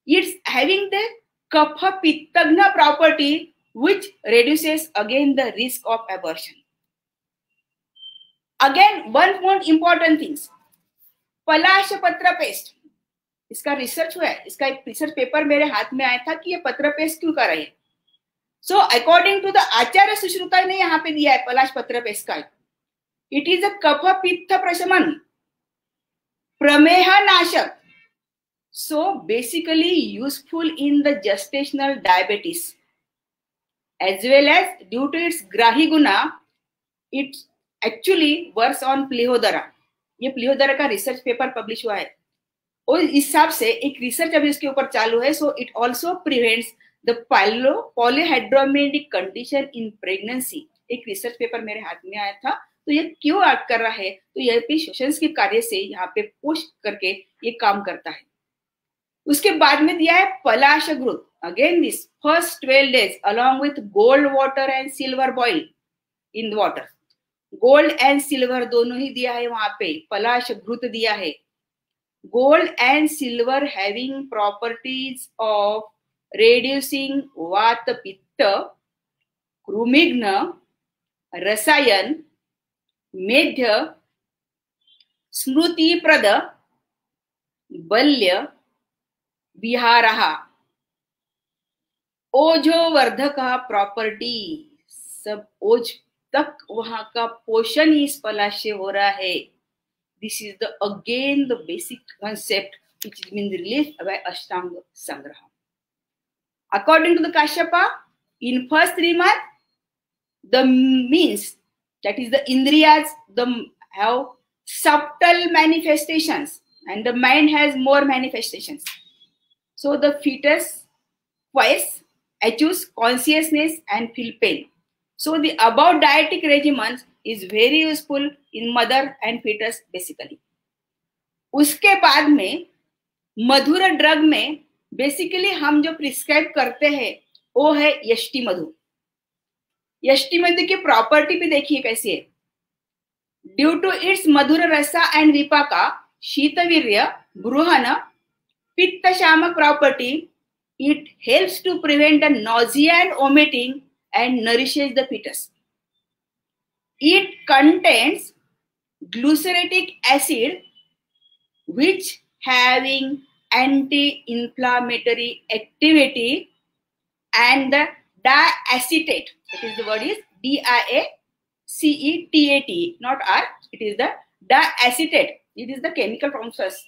इट्स हैविंग द कफ पित्तघ्न property which reduces again the risk of abortion. Again, one more important things. पलाश पत्र पेस्ट, इसका रिसर्च हुआ है, इसका एक रिसर्च पेपर मेरे हाथ में आया था कि ये पत्र पेस्ट क्यों कर रहे हैं. सो अकॉर्डिंग टू द आचार्य सुश्रुता ने यहाँ पे दिया है पलाश पत्र पेस्ट का. इट इज अ कफ पित्त प्रशमन, प्रमेह नाशक. So basically useful in the gestational diabetes as well as due to its grahi guna, it actually works on प्लीहोदरा. ये प्लीहोदरा का रिसर्च पेपर पब्लिश हुआ है और इस हिसाब से एक रिसर्च अभी इसके ऊपर चालू है. So it also prevents the polyhydramniotic condition in pregnancy. एक रिसर्च पेपर मेरे हाथ में आया था. तो ये क्यों एक्ट कर रहा है? तो ये भी श्वसन के कार्य से यहाँ पे पुश करके ये काम करता है. उसके बाद में दिया है पलाश घृत. Again, this first 12 days along with gold water and silver boil in the water. Gold and silver दोनों ही दिया है वहां पे. पलाश घृत दिया है. Gold and silver having properties of reducing वात पित्त, क्रूमिघ्न, रसायन, मेध्य, स्मृतिप्रद, बल्य, विहारः, ओजोवर्धक प्रॉपर्टी. सब ओज तक वहां का पोषण ही इस पलाश से हो रहा है. This is the again the basic concept which has been released by Ashtanga Sangraha. According to the Kashyapa, in first 3 months, the means, that is the indriyas, have subtle manifestations and the mind has more manifestations. So the fetus twice achieves consciousness and feel pain. So the above dietetic regimen is very useful in mother and fetus basically. उसके बाद में मधुर drug में basically हम जो prescribe करते हैं वो है यष्टि मधु. यष्टि मधु की प्रॉपर्टी भी देखिए कैसी है. ड्यू टू इट्स मधुर रसा एंड विपाका, शीतवीर्य, बृहन, पित्त शामक property, it helps to prevent the nausea and vomiting and nourishes the fetus. It contains glyceric acid which having anti-inflammatory activity and the diacetate. It is the word is diacetate, not R. It is the diacetate. It is the chemical process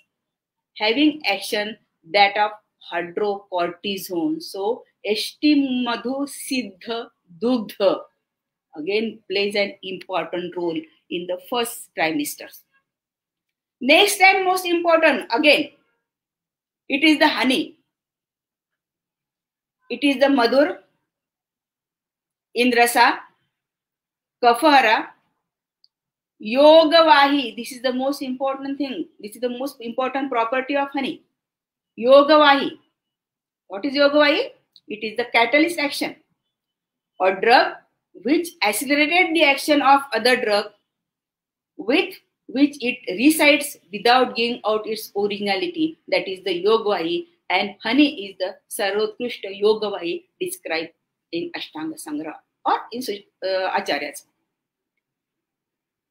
having action that of hydrocortisone. So Yashti Madhu Siddha Dugdha again plays an important role in the first trimesters. Next and most important, again, it is the honey. It is the Madhur, Indrasa, Kafahara, Yogavahi. This is the most important thing. This is the most important property of honey. Yogavahi. What is Yogavahi? It is the catalyst action or drug which accelerated the action of other drug with which it resides without giving out its originality. That is the Yogavahi, and honey is the Sarvotkrishta Yogavahi described in Ashtanga Sangraha or in Acharyas.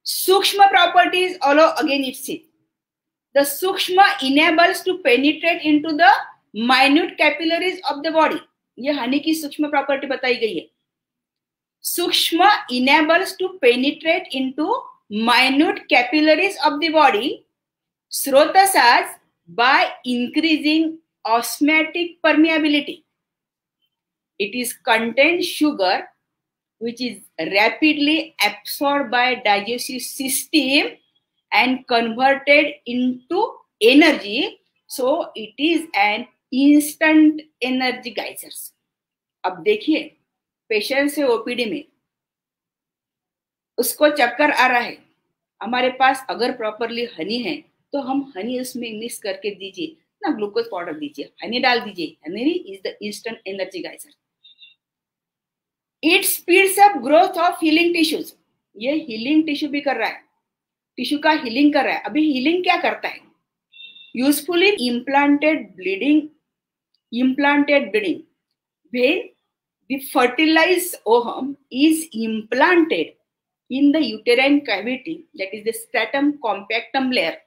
Sukshma properties follow again its it. The Sukshma enables to penetrate into the minute capillaries of the body. ये हनी की सूक्ष्म property बताई गई है. Sukshma enables to penetrate into minute capillaries of the body, srotasas, by increasing osmotic permeability. It is contains sugar which is rapidly absorbed by digestive system and converted into energy, so it is an instant energizer. अब देखिए patient से OPD में उसको चक्कर आ रहा है, हमारे पास अगर प्रॉपरली हनी है तो हम हनी उसमें मिक्स करके दीजिए ना, ग्लूकोज पाउडर दीजिए, हनी डाल दीजिए. Honey is the instant energiser. It speeds up growth of healing tissues. ये हीलिंग टिश्यू भी कर रहा है, टिश्यू का हीलिंग कर रहा है. अभी हीलिंग क्या करता है? Usefully implanted bleeding. When the fertilized ovum is implanted in the uterine cavity, that is the stratum compactum layer.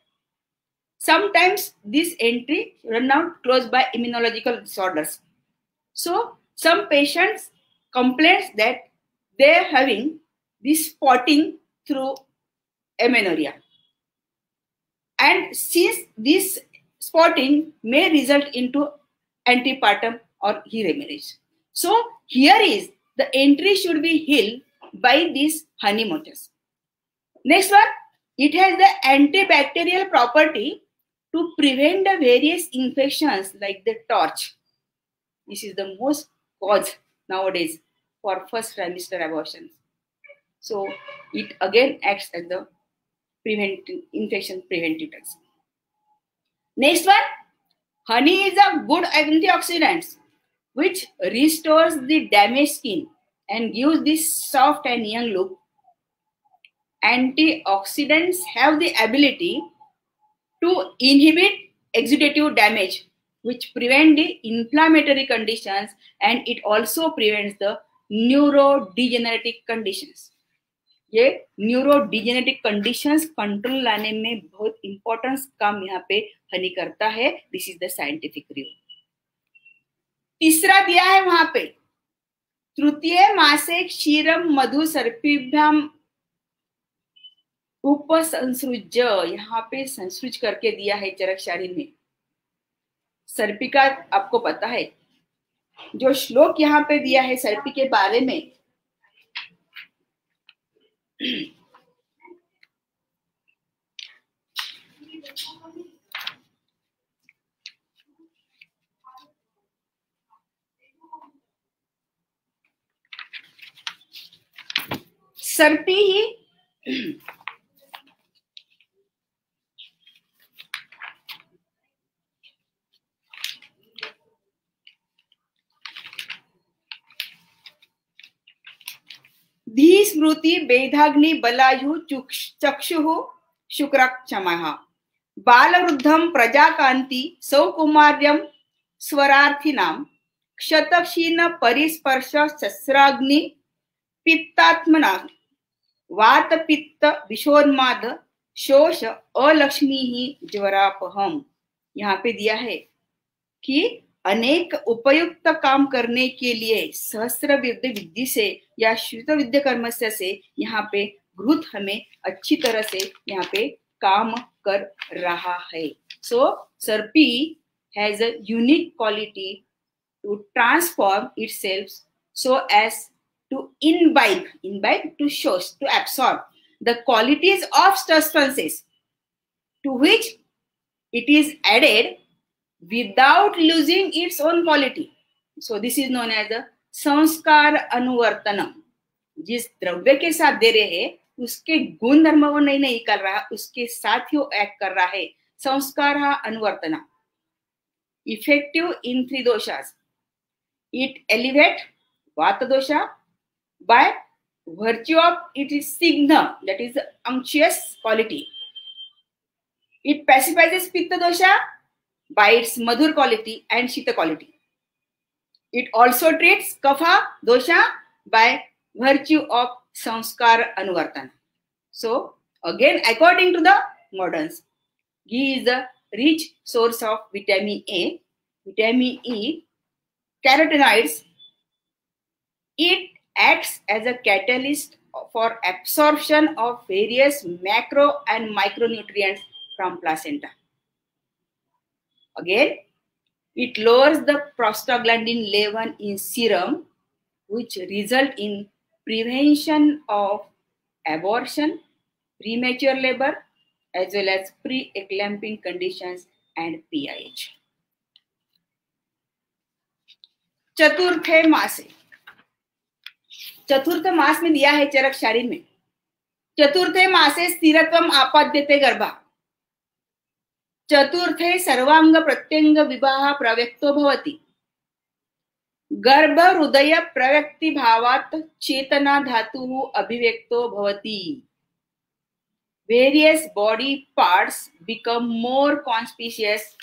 Sometimes this entry run out closed by immunological disorders. So some patients complain that they are having this spotting through amenorrhea. And since this spotting may result into antepartum or remarriage. So here is the entry should be healed by these honey motifs. Next one, it has the antibacterial property to prevent the various infections like the torch. This is the most cause nowadays for first trimester abortions. So it again acts as the infection preventive drugs. Next one, honey is a good antioxidant which restores the damaged skin and gives this soft and young look. Antioxidants have the ability to inhibit oxidative damage, which prevent the inflammatory conditions, and it also prevents the neurodegenerative conditions. ये न्यूरोडिजेनेटिक conditions control लाने में बहुत importance काम यहाँ पे हनी करता है. This is the scientific review. तीसरा दिया है वहां पे, तृतीय मासे क्षीरम मधु सर्पिभ्याम उपसंसृज. यहाँ पे संसृज करके दिया है चरकशारी में. सर्पिका आपको पता है, जो श्लोक यहाँ पे दिया है सर्पी के बारे में, सर्पी ही धी स्मृति वेदाग्नि बलायु चक्षु शुक्रक्षमः बालवृद्धम प्रजाकांति सौकुमार्यम स्वरार्थिनां क्षतक्षीण परिस्पर्श शस्त्राग्नि पित्तात्मना वात पित्त विषोन्माद शोष अलक्ष्मी ही ज्वरापहम. यहाँ पे दिया है कि अनेक उपयुक्त काम करने के लिए सहस्त्र विद्या से या श्रुत विद्या कर्मस्य से यहाँ पे घृत हमें अच्छी तरह से यहाँ पे काम कर रहा है. सो सर्पी has a unique quality to transform itself so as to imbibe to show, to absorb the qualities of substances to which it is added without losing its own quality. So this is known as the संस्कार अनुवर्तनम. जिस द्रव्य के साथ दे रहे हैं उसके गुण धर्म वो नहीं निकाल रहा, उसके साथ ही वो एक्ट कर रहा है. संस्कार अनुवर्तना. effective in 3 doshas. It elevates Vata dosha by virtue of its signa, that is the unctuous quality. It pacifies Pitta dosha by its madhur quality and Shita quality. It also treats Kapha dosha by virtue of sanskar anuvartana. So again, according to the moderns, ghee is a rich source of vitamin A, vitamin E, carotenoids. It acts as a catalyst for absorption of various macro and micronutrients from placenta. Again, it lowers the prostaglandin level in serum, which result in prevention of abortion, premature labor, as well as pre-eclamptic conditions and PIH. चतुर्थे मासे, चतुर्थ मास में दिया है चरक शारीर में। चतुर्थे मासे स्थिरत्वम आपाद्यते गर्भा। चतुर्थे सर्वांग प्रत्यंग विवाह प्रव्यक्तो भवति। गर्भ हृदय प्रव्यक्ति भावात् चेतना धातुः अभिव्यक्तो भवति। Various body parts become more conspicuous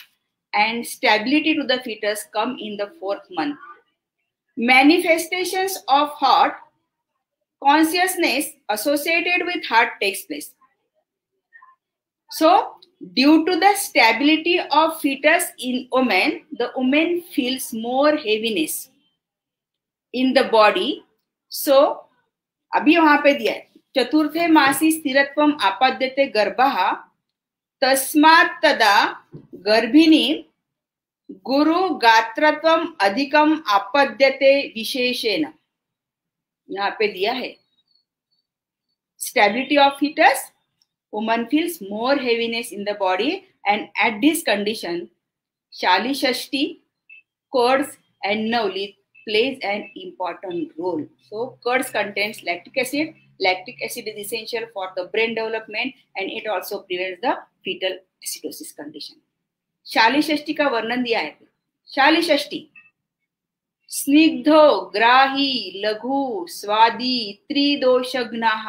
and stability to the fetus come in the 4th month. Manifestations of heart consciousness associated with heart takes place. So, due to the stability of fetus in woman, the woman feels more heaviness in the body. So, अभी वहां पे दिया है चतुर्थे मासी स्थिरत्वम आपाद्यते गर्भः तस्मात् तदा गर्भिणी गुरु गात्रत्वम अधिकम आपद्यते विशेषेण। यहाँ पे दिया है stability of foetus, woman feels more heaviness in the body, and at this condition Shali Shashti, curds and Navli plays an important role. So curds contains lactic acid. Lactic acid is essential for the brain development and it also prevents the fetal acidosis condition. शाली षष्ठी का वर्णन दिया है। शाली षष्ठी स्निग्धो ग्राही लघु स्वादी त्रिदोषघ्नाः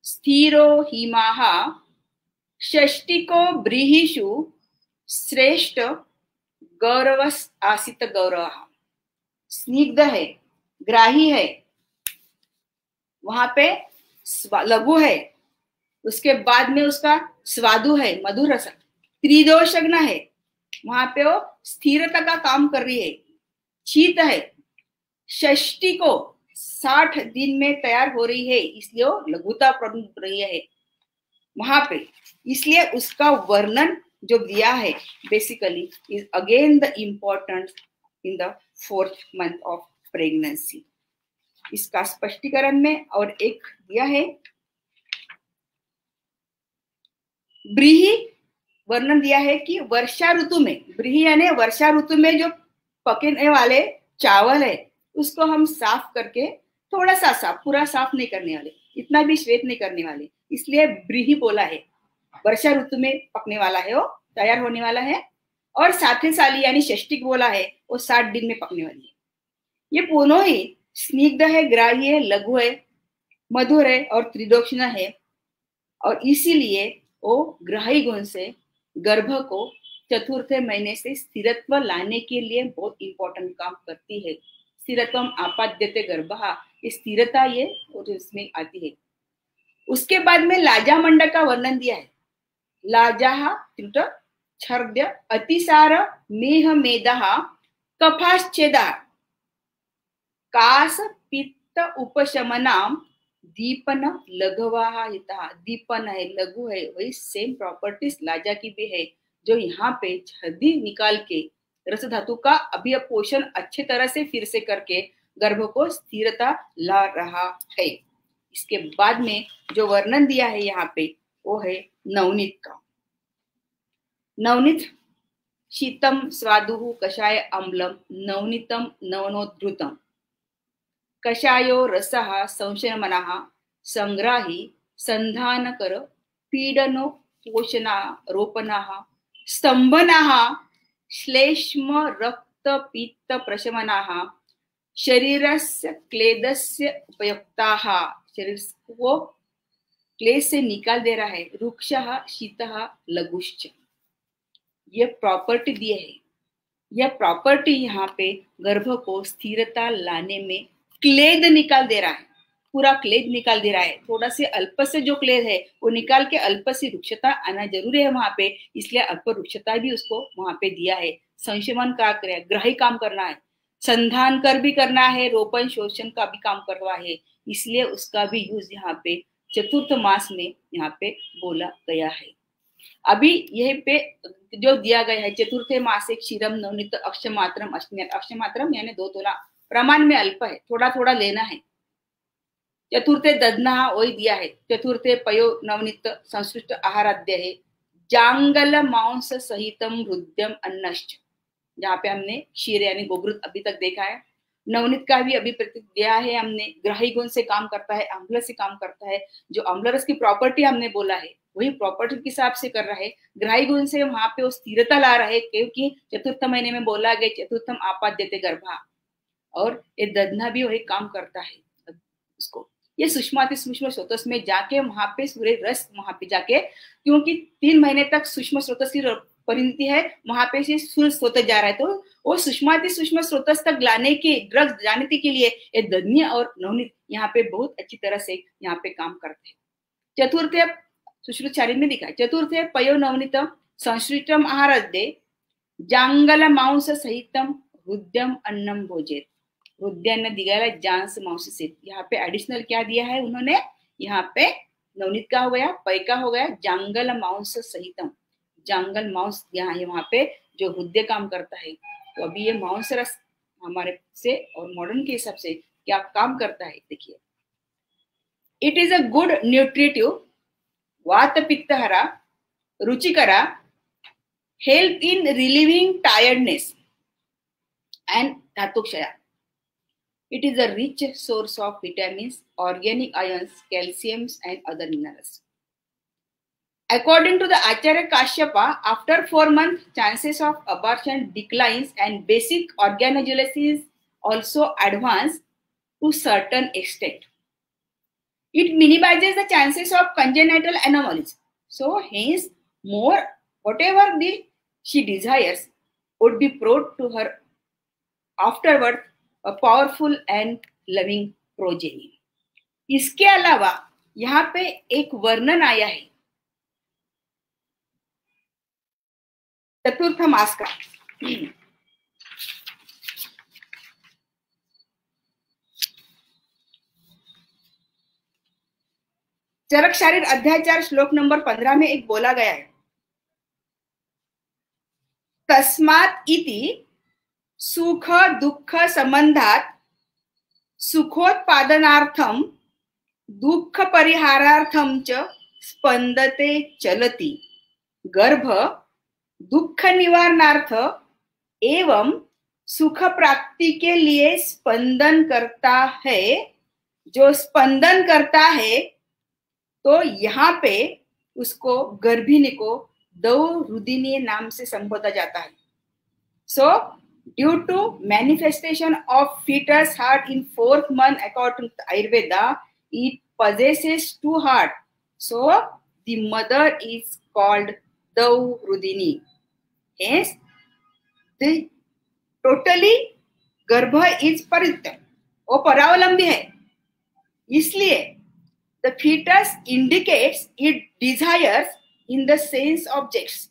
स्थिरो हिमाः षष्टिको ब्रीहिषु श्रेष्ठ गौरवस् आसित गौरवः। स्निग्ध है, ग्राही है, वहां पे लघु है, उसके बाद में उसका स्वादु है, मधुर रस। त्रिदोषघ्न है, वहां पे वो स्थिरता का काम कर रही है। शीत है, षष्टि को 60 दिन में तैयार हो रही है, इसलिए वो लघुता प्रकट रही है वहां पे। इसलिए उसका वर्णन जो दिया है basically is again the important in the 4th month of pregnancy. इसका स्पष्टीकरण में और एक दिया है ब्रीही वर्णन दिया है कि वर्षा ऋतु में, ब्रीही यानी वर्षा ऋतु में जो पकने वाले चावल है उसको हम साफ करके थोड़ा सा साफ, पूरा साफ नहीं करने वाले, इतना भी श्वेत नहीं करने वाले, इसलिए ब्रीही बोला है। वर्षा ऋतु में पकने वाला है, वो तैयार होने वाला है। और साथे साली यानी षष्टिक बोला है, वो 60 दिन में पकने वाली है। ये पूर्णों ही स्निग्ध है, ग्राही है, लघु है, मधुर है और त्रिदोषघ्न है, और इसीलिए वो ग्राही गुण से गर्भ को चतुर्थ महीने से स्थिरत्व लाने के लिए बहुत इंपॉर्टेंट काम करती है। स्थिरत्वम आपाद्यते गर्भः, ये स्थिरता ये और इसमें आती है। उसके बाद में लाजा मंडक का वर्णन दिया है। लाजा त्रुट छर्द्य अतिसार मेह मेदः कफाश्चेदा कास पित्त उपशमनाम दीपन लघवाः हितः। दीपन है, लघु है, वही सेम प्रॉपर्टीज लाजा की भी है, जो यहाँ पे छर्दी निकाल के रस धातु का अभिपोषण अच्छे तरह से फिर से करके गर्भ को स्थिरता ला रहा है। इसके बाद में जो वर्णन दिया है यहाँ पे वो है नवनीत का। नवनीत शीतम स्वादुः कषाय अम्लम नवनीतम नवनोद्धृतम। कषायो रसः संशयमनः संग्राही संधानकर पीडनो पोषणारोपणः स्तंभनः श्लेष्म रक्त पित्त प्रशमनाः शरीरस्य क्लेदस्य उपयुक्ताः, शरीर को क्लेद से निकाल दे रहा है। रुक्षः शीतः लघुश्च, ये प्रॉपर्टी दिए है। यह प्रॉपर्टी यहाँ पे गर्भ को स्थिरता लाने में क्लेद निकाल दे रहा है, पूरा क्लेद निकाल दे रहा है। थोड़ा से अल्प से जो क्लेद है वो निकाल के अल्प सी रुक्षता आना जरूरी है वहां पे, इसलिए अल्प रुक्षता भी उसको वहां पे दिया है। संशमन का क्रिया ग्राही काम करना है, संधान कर भी करना है, रोपण शोषण का भी काम करवा है, इसलिए उसका भी यूज यहाँ पे चतुर्थ मास में यहाँ पे बोला गया है। अभी यही पे जो दिया गया है चतुर्थे मासे क्षीरम नवनीत अक्षमात्रम अश्नियत, अक्षमात्रम यानी 2 तोला प्रमाण में अल्प है, थोड़ा थोड़ा लेना है। चतुर्थे दधना वही दिया है। चतुर्थे पयो नवनीत संश्लिष्ट आहाराद्य है। जांगल मांस सहितम रुद्यम अन्नश्च, जहाँ पे हमने क्षीर यानी गोघृत अभी तक देखा है। नवनीत का भी अभी प्रतीक दिया है हमने, ग्राही गुण से काम करता है, अम्ल से काम करता है। जो अम्ल रस की प्रॉपर्टी हमने बोला है वही प्रॉपर्टी के हिसाब से कर रहा है, ग्राही गुण से वहां पे वो स्थिरता ला रहा है, क्योंकि चतुर्थ महीने में बोला गया चतुर्थम आपाद्यते गर्भा, और ये दधना भी वही काम करता है उसको। ये सूक्ष्माति सूक्ष्म स्रोतस में जाके वहां पे सूर्य रस वहां पे जाके, क्योंकि 3 महीने तक सूक्ष्म स्रोतस की परिणति है, वहां पे से सूर्य स्रोत जा रहा है, तो वो सूक्ष्माति सूक्ष्म स्रोतस तक लाने के ड्रग्स जाने के लिए ये दधनीय और नवनीत यहाँ पे बहुत अच्छी तरह से यहाँ पे काम करते हैं। चतुर्थ सुश्रुत शारीर में दिखा, चतुर्थे पयो नवनीत संश्लिष्टम आहाराद्ये जांगल मांस सहितम रुद्यम अन्नम भोजेत। रुद्यान्न दिगाला जांस मांस से, यहाँ पे एडिशनल क्या दिया है उन्होंने, यहाँ पे नवनीत का हो गया, पय का हो गया, जांगल मांस सहितम, जांगल मांस यहाँ है वहां पे जो हृदय काम करता है। तो अभी ये मांस रस हमारे से और मॉडर्न के हिसाब से क्या काम करता है देखिए। It is a good nutritive, वात पित्तहरा, रुचिकरा, help in relieving tiredness and धातुक्षया। It is a rich source of vitamins, organic ions, calciums and other minerals. According to the Acharya Kashyapa, after 4 months, chances of abortion declines and basic organogenesis also advance to certain extent. It minimizes the chances of congenital anomalies. So hence, more whatever she desires would be brought to her afterward a powerful and loving progeny. इसके अलावा यहाँ पे एक वर्णन आया है चतुर्थ मास का। चरक शारीर अध्याय 4 श्लोक नंबर 15 में एक बोला गया है, तस्मात् इति सुख दुख संबंधात सुखोत्पादनार्थम दुख परिहारार्थम च स्पंदते चलति गर्भ दुख निवारणार्थ एवं सुख प्राप्ति के लिए स्पंदन करता है। जो स्पंदन करता है तो यहाँ पे उसको गर्भिणी को दौरुदिनी नाम से संबोधा जाता है। सो due to manifestation of fetus heart in 4th month according to Ayurveda, it possesses 2 hearts. So the mother is called Daurudini. Hence, the totally गर्भ is परित्य, वो परावलंबी है, इसलिए the fetus indicates it desires in the sense objects.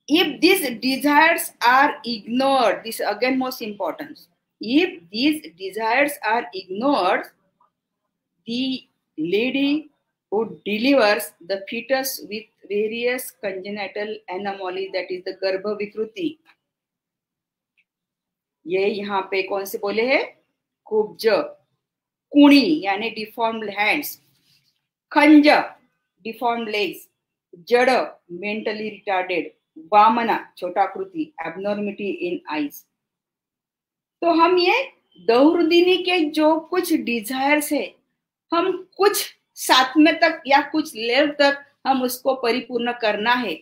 If these desires are ignored, this again most important, if these desires are ignored, the lady who delivers the fetus with various congenital anomalies, that is the गर्भ विकृति। ये यहाँ पे कौन से बोले हैं, कुब्ज, कुणी यानी डिफॉर्म्ड हैंड्स, खंज डिफॉर्म्ड लेग्स, जड़ मेंटली रिटार्डेड, वामना छोटाकृति एबनॉर्मिटी इन आईज। तो हम ये दौरुदिनी के जो कुछ डिजायर्स है, हम कुछ साथ में तक या कुछ लेवल तक हम उसको परिपूर्ण करना है।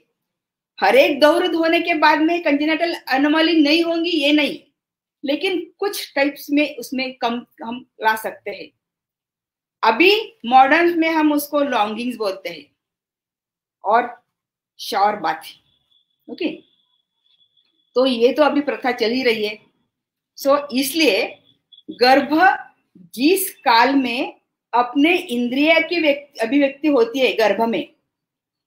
हर एक दौर होने के बाद में कंजेनिटल एनोमली नहीं होंगी ये नहीं, लेकिन कुछ टाइप्स में उसमें कम हम ला सकते हैं। अभी मॉडर्न में हम उसको लॉन्गिंग्स बोलते हैं और शॉर बाथी। ओके, तो ये तो अभी प्रथा चली रही है। सो इसलिए गर्भ जिस काल में अपने इंद्रिय की अभिव्यक्ति होती है गर्भ में,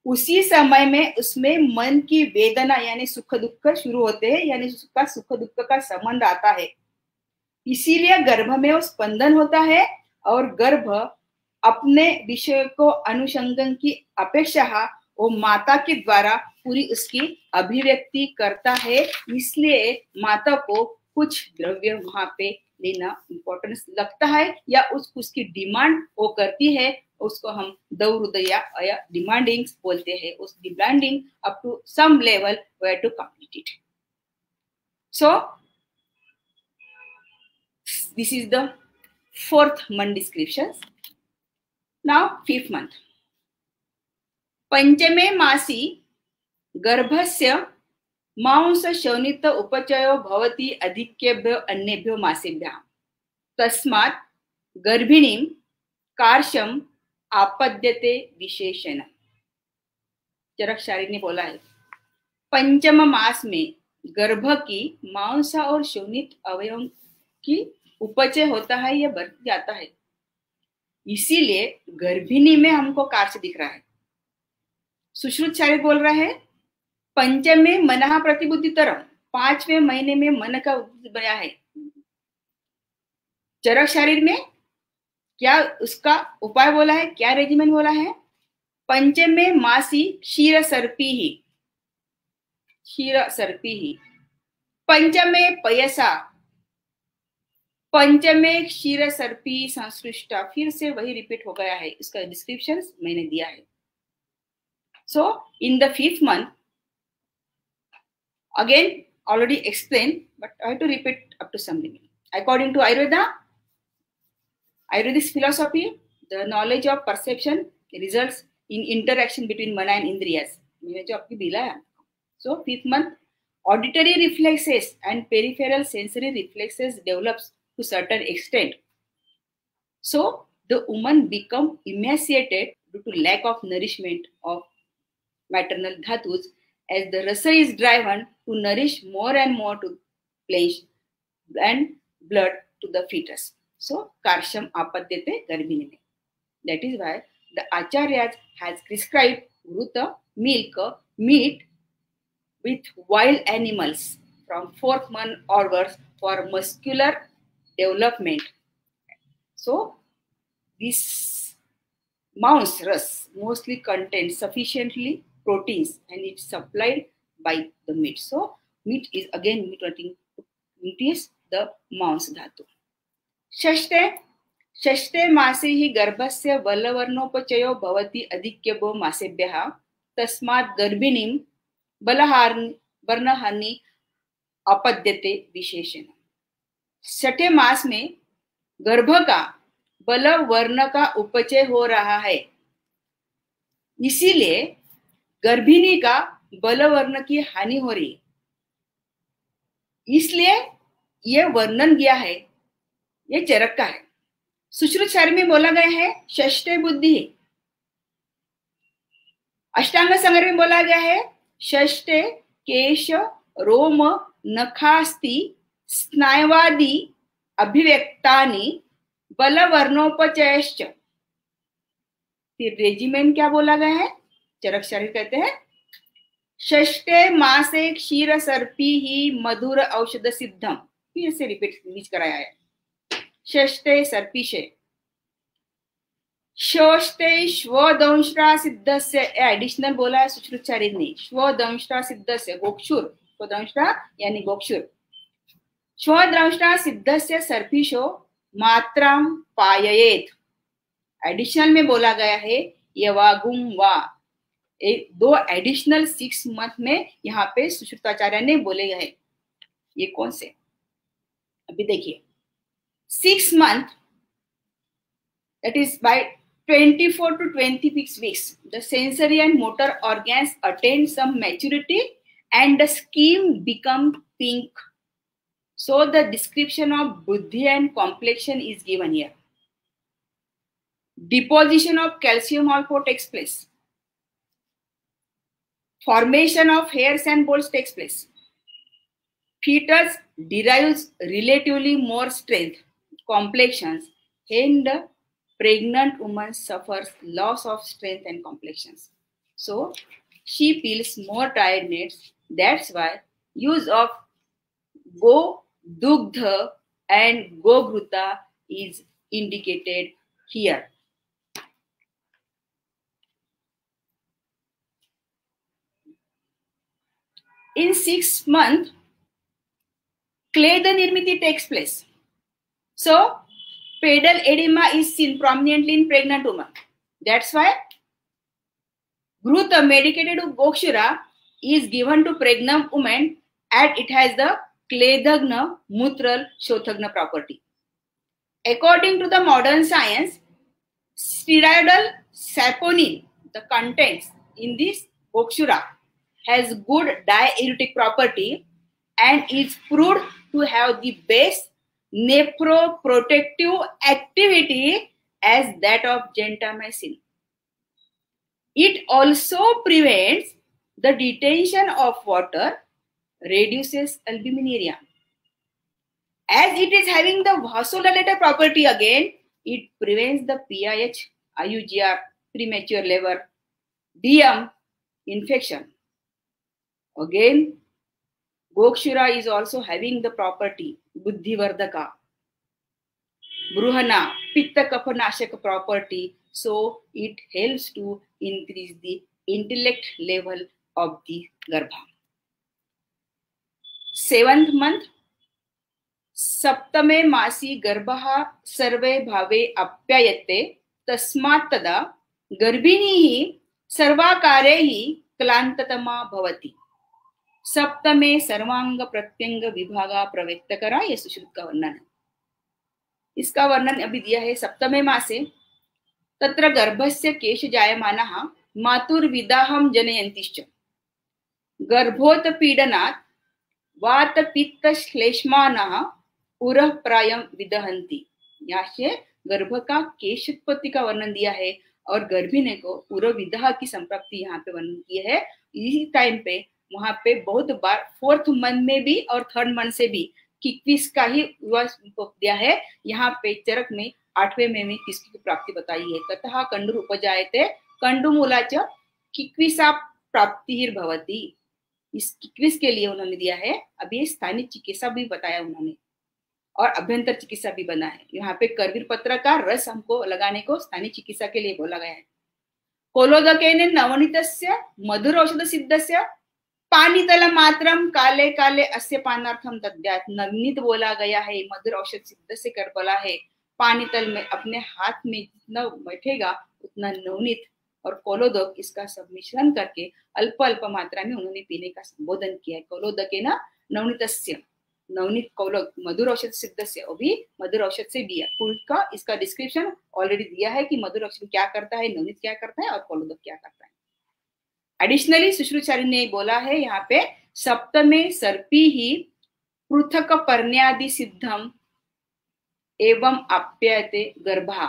उसी समय में उसमें मन की वेदना यानी सुख दुख शुरू होते हैं, यानी उसका सुख दुख का संबंध आता है। इसीलिए गर्भ में वो स्पंदन होता है और गर्भ अपने विषय को अनुसंधान की अपेक्षा वो माता के द्वारा पूरी उसकी अभिव्यक्ति करता है। इसलिए माता को कुछ द्रव्य वहां पे लेना इंपॉर्टेंस लगता है या उसकी डिमांड वो करती है, उसको हम दौरुदया या डिमांडिंग बोलते हैं। उस demanding up to some level where to complete it. So this is the 4th month description. Now 5th month. पंचमे मासी गर्भस्य मांस शोणित उपचयो भवति अधिक्येभ्यो अन्येभ्यो मासेभ्यः तस्मात् गर्भिणीं कार्शम आपद्यते विशेषण। चरकशारी ने बोला है पंचम मास में गर्भ की मांस और शोणित अवयवों की उपचय होता है, यह बढ़ जाता है। इसीलिए गर्भिणी में हमको कार्य दिख रहा है। सुश्रुतचार्य बोल रहा है पंचमे मनः प्रतिबुद्धितरम, 5वें महीने में मन का बना है। चरक शरीर में क्या उसका उपाय बोला है, क्या रेजिमेंट बोला है? पंचमे मासी क्षीर सर्पी ही, पंचमे पयसा, पंचमे क्षीर सर्पी संसृष्टा। फिर से वही रिपीट हो गया है, इसका डिस्क्रिप्शन मैंने दिया है। So in the 5th month, again already explained, but I have to repeat up to some limit. According to Ayurvedic philosophy, the knowledge of perception results in interaction between mana and indriyas. मैंने जो आपकी दिला है। So 5th month, auditory reflexes and peripheral sensory reflexes develops to certain extent. So the woman become emaciated due to lack of nourishment of maternal dhatus, as the rasa is driven to nourish more and more to plunge and blood to the fetus. So karsham apadyate garbhini mein. That is why the acharyas has prescribed vruta, milk, meat with wild animals from 4th month onwards for muscular development. So this mouse ras mostly contains sufficiently proteins and it's supplied by the meat. So meat is again meat is the mouse dhatu. षष्ठे मासे ही गर्भस्य बलवर्णोपचयो भवति अधिक्येभ्यो मासेभ्यः तस्मात् गर्भिणीं वर्णहानि अपद्यते विशेषण। 6ठे मास में गर्भ का बल वर्ण का उपचय हो रहा है, इसीलिए गर्भिणी का बल वर्ण की हानि हो रही, इसलिए यह वर्णन किया है, यह चरक का है। सुश्रुतचार्य में बोला गया है षष्ठे बुद्धि, अष्टांग संग्रह में बोला गया है षष्ठे केश रोम नखास्ति स्नायवादि अभिव्यक्तानि बल वर्णोपचयश्च। फिर रेजिमेंट क्या बोला गया है? चरक शरीर कहते हैं षष्ठे मासे क्षीर सर्पी ही मधुर औषध सिद्धम। फिर से रिपीट कराया है षष्ठे सर्पीशे, षष्ठे श्वदंष्ट्रा सिद्धस्य, एडिशनल बोला है सुश्रुतचार्य ने श्वदंष्ट्रा सिद्धस्य गोक्षुर, श्वदंष्ट्रा यानी गोक्षुर, श्वदंष्ट्रा सिद्धस्य सर्पीशो मात्राम पाययेत। एडिशनल में बोला गया है यवागुम वा, 2 एडिशनल 6 मंथ में यहाँ पे सुश्रुताचार्य ने बोले गए। ये कौन से? अभी देखिए 6 month, that is by 24 to 26 weeks, the sensory and motor organs attain some maturity and the skin becomes pink. So the description of buddhi and complexion is given here. Deposition of calcium also takes place. Formation of hairs and bolts takes place. Fetus derives relatively more strength, complexions, and the pregnant woman suffers loss of strength and complexions. So she feels more tiredness. That's why use of Go Dugdha and Go Ghruta is indicated here. In 6 months, Kleda Nirmiti takes place. So, pedal edema is seen prominently in pregnant women. That's why Ghruta medicated with Gokshura is given to pregnant women and it has the Kledagna Mutral Shothagna property. According to the modern science, steroidal saponin, the contents in this Gokshura, has good diuretic property and is proved to have the best nephroprotective activity as that of gentamicin. It also prevents the detention of water, reduces albuminuria. As it is having the vasodilator property again, it prevents the PIH, IUGR, premature labor, DM, infection. Again, Gokshura is also having the property Buddhivardhaka, Bruhana, Pitta Kapha Nashaka property, so it helps to increase the intellect level of the Garbha. 7th month, Saptame Masi Garbha Sarve Bhave Apyayate Tasmat Tada Garbinihi Sarvakarehi Klantatama Bhavati. सप्तमे सर्वांग प्रत्यंग विभागा प्रव्यक्त करा, यह सुश्रुत का वर्णन है. इसका वर्णन अभी दिया है. सप्तमे मासे तत्र गर्भस्य केश जायमानः मातुर्विदाहं जनयन्तिश्च गर्भोत्पीडनात् वात पित्त श्लेष्मानः उरः प्रायं विदहन्ति. यहाँ से गर्भ का केश उत्पत्ति का वर्णन दिया है और गर्भिणी को उर विदाह की संप्राप्ति यहाँ पे वर्णन की है. इसी टाइम पे वहां पे बहुत बार 4th मंथ में भी और 3rd मंथ से भी किक्विस का ही दिया है. यहाँ पे चरक में 8वें में भी किसकी प्राप्ति बताई है. ततः कंडुर उपजायते कंडुमूलाच किक्विसा प्राप्तिर्भवति. इस किक्विस के लिए उन्होंने दिया है. अभी ये स्थानीय चिकित्सा भी बताया उन्होंने और अभ्यंतर चिकित्सा भी बना है. यहाँ पे करवीर पत्र का रस हमको लगाने को स्थानीय चिकित्सा के लिए बोला गया है. कोलोदकेन नवनीतस्य मधुर औषध सिद्धस्य पानीतल मात्रम काले काले अस्य पानार्थम तद्यात. नवनीत बोला गया है, मधुर औषध सिद्ध से कर बोला है. पानीतल में अपने हाथ में जितना बैठेगा उतना नवनीत और कोलोदक इसका सब मिश्रण करके अल्प अल्प मात्रा में उन्होंने पीने का संबोधन किया है. कोलोदकेन नवनीतस्य, नवनीत कोलोद मधुर औषध सिद्ध से, अभी मधुर औषध से दिया. का इसका डिस्क्रिप्शन ऑलरेडी दिया है कि मधुर औषध क्या करता है, नवनीत क्या करता है और कोलोदक क्या करता है. एडिशनली सुश्रुचार्य ने बोला है यहाँ पे सप्तमे सर्पी ही पृथक पर्ण्यादि सिद्धम एवं आप्यायते गर्भा.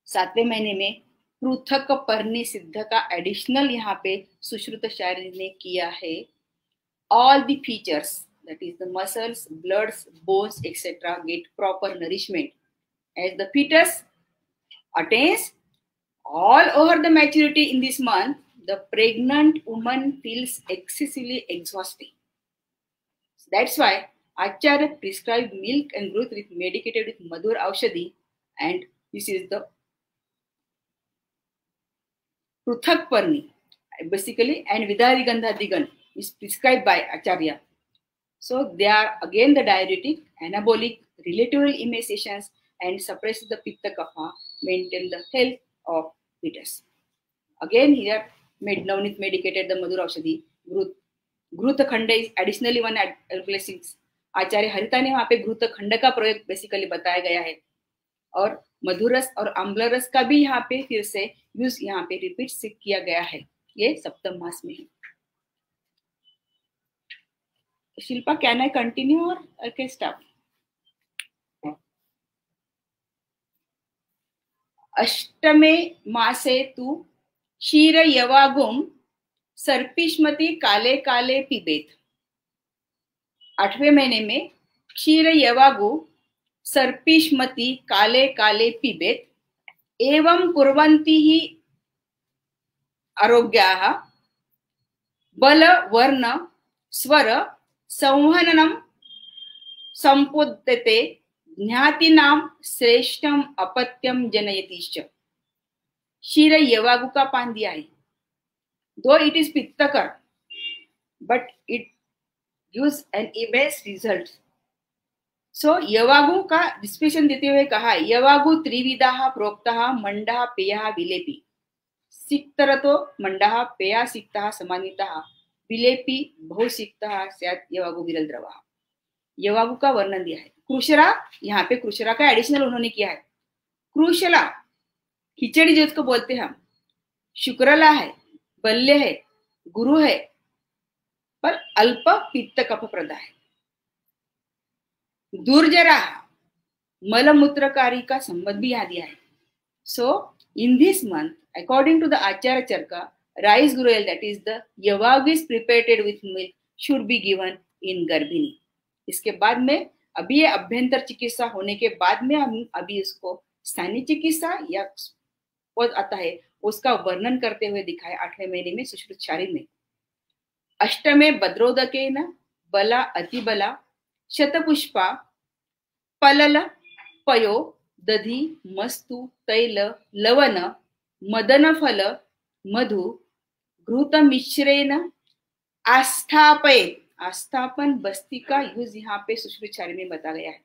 7वें महीने में पृथक पर्णी सिद्ध का एडिशनल यहाँ पे सुश्रुताचार्य ने किया है. All the features that is the muscles, bloods, bones, etc. get proper nourishment. As the fetus attains all over the maturity in this month, the pregnant woman feels excessively exhausted. That's why Acharya prescribed milk and growth with medicated with Madhur Aushadhi, and this is the Pruthak Parni basically, and Vidari Gandhadigan is prescribed by Acharya. So they are again the diuretic, anabolic, relatively emaciations, and suppress the Pitta Kapha, maintain the health of fetus. Again here, Navnit medicated the Madhur Aushadhi. Ghruta Khanda is additionally one blessings. आचार्य हरिता ने वहां पे घृत खंड का प्रयोग basically बताया गया है. और मधुरस और अम्लरस का भी यहाँ पे फिर से यूज यहाँ पे रिपीट से किया गया है, ये सप्तम मास में है। शिल्पा, कैन आई कंटिन्यू और ओके स्टॉप? अष्टमे मासे तु क्षीर यवागुम सर्पिष्मति काले काले पिबेत। 8वें महीने में क्षीर यवागु सर्पिष्मति काले काले पिबेत एवं कुर्वन्ति हि आरोग्याः बल वर्ण स्वर संहननं संपोद्यते ज्ञातीनां श्रेष्ठम अपत्यम जनयतिश्च। क्षीर यवागु का पान दिया है, दो इट इज पित्तकर but it gives an immense result. So यवागु का डिस्क्रिप्शन देते हुए कहा, यवागु त्रिविधा प्रोक्ता मंडा पेया विलेपी। सिक्तरतो मंडा पेया सिक्ता समानिता विलेपी बहुसिक्ता स्यात् यवागु विरल द्रवा। यवागु का वर्णन दिया है। क्रुशरा, यहाँ पे क्रुशरा का एडिशनल उन्होंने किया है। क्रुशला खिचड़ी जिसको बोलते हैं हम, शुक्रला है, बल्य है, गुरु है, पर अल्प पित्त कफ प्रदा है। दुर्जरा मलमूत्रकारी का संबंध भी यहाँ दिया है। So in this month according to the आचार्य Charaka, rice gruel that is the यवागु is prepared with milk should be given in गर्भिणी। इसके बाद में अभी ये अभ्यंतर चिकित्सा होने के बाद में हम अभी उसको स्थानीय चिकित्सा या पद आता है उसका वर्णन करते हुए दिखाए 8वें महीने में सुश्रुतचारी में। अष्टमे भद्रोदकेन बला अतिबला शतपुष्पा पलल पयो दधि मस्तु तैल लवण मदन फल मधु घृत मिश्रेण आस्थापयेत्। आस्थापन बस्ती का यूज यहाँ पे सुश्रुतचारी में बताया गया है।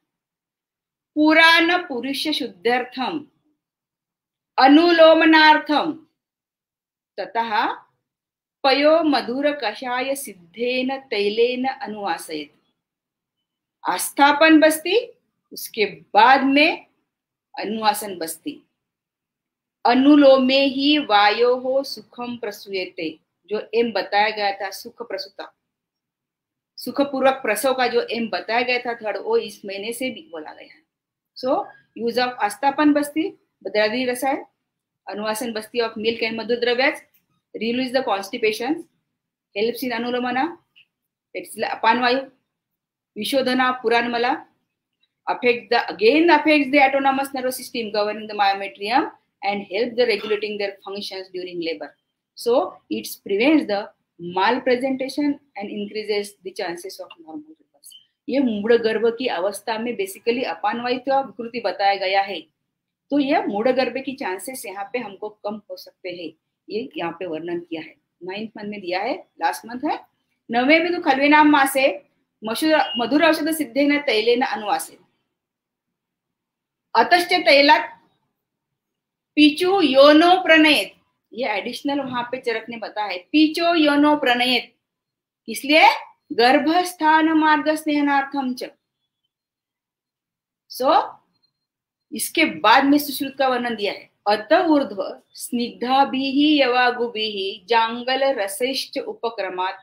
पुराण पुरुष शुद्ध्यर्थम अनुलोमनार्थम ततः पयो मधुर कषाय सिद्धेन तैलेन अनुवासयेत्। आस्थापन बस्ती, उसके बाद में अनुवासन बस्ती। अनुलोमे ही वायो हो सुखम प्रसूयते, जो एम बताया गया था सुख प्रसूता, सुखपूर्वक प्रसव का जो एम बताया गया था थर्ड, वो इस महीने से भी बोला गया है। सो यूज ऑफ आस्थापन बस्ती बद्रादी रसायन, अनुवासन बस्ती ऑफ मिल्क एंड मधुर द्रव्याज, release the constipation, helps in अनुलोमना, इट्स अपान वायु, विशोधना पुराणमला, affects the autonomous nervous system governing the myometrium and help the regulating their functions during labor. So it prevents the malpresentation and increases the chances of normal birth. ये मूढ़ गर्भ की अवस्था में बेसिकली अपानवायु विकृति बताया गया है, तो ये मूढ़ गर्भ की चांसेस यहाँ पे हमको कम हो सकते हैं, ये यहाँ पे वर्णन किया है। 9th मंथ में दिया है, लास्ट मंथ है। 9वें में तो खल्वेनाम मासे मधुर औषध सिद्धेन तैलेन अनुवासे अतश्च तैलात पीचू योनो प्रणयत। ये एडिशनल वहां पे चरक ने बताया है, पीचो योनो प्रणयत, इसलिए गर्भस्थान मार्ग स्नेहनार्थम च। सो इसके बाद में सुश्रुत का वर्णन दिया है। अत ऊर्ध्व स्निग्धाभिः यवागुभिः जांगल रसैश्च उपक्रमात्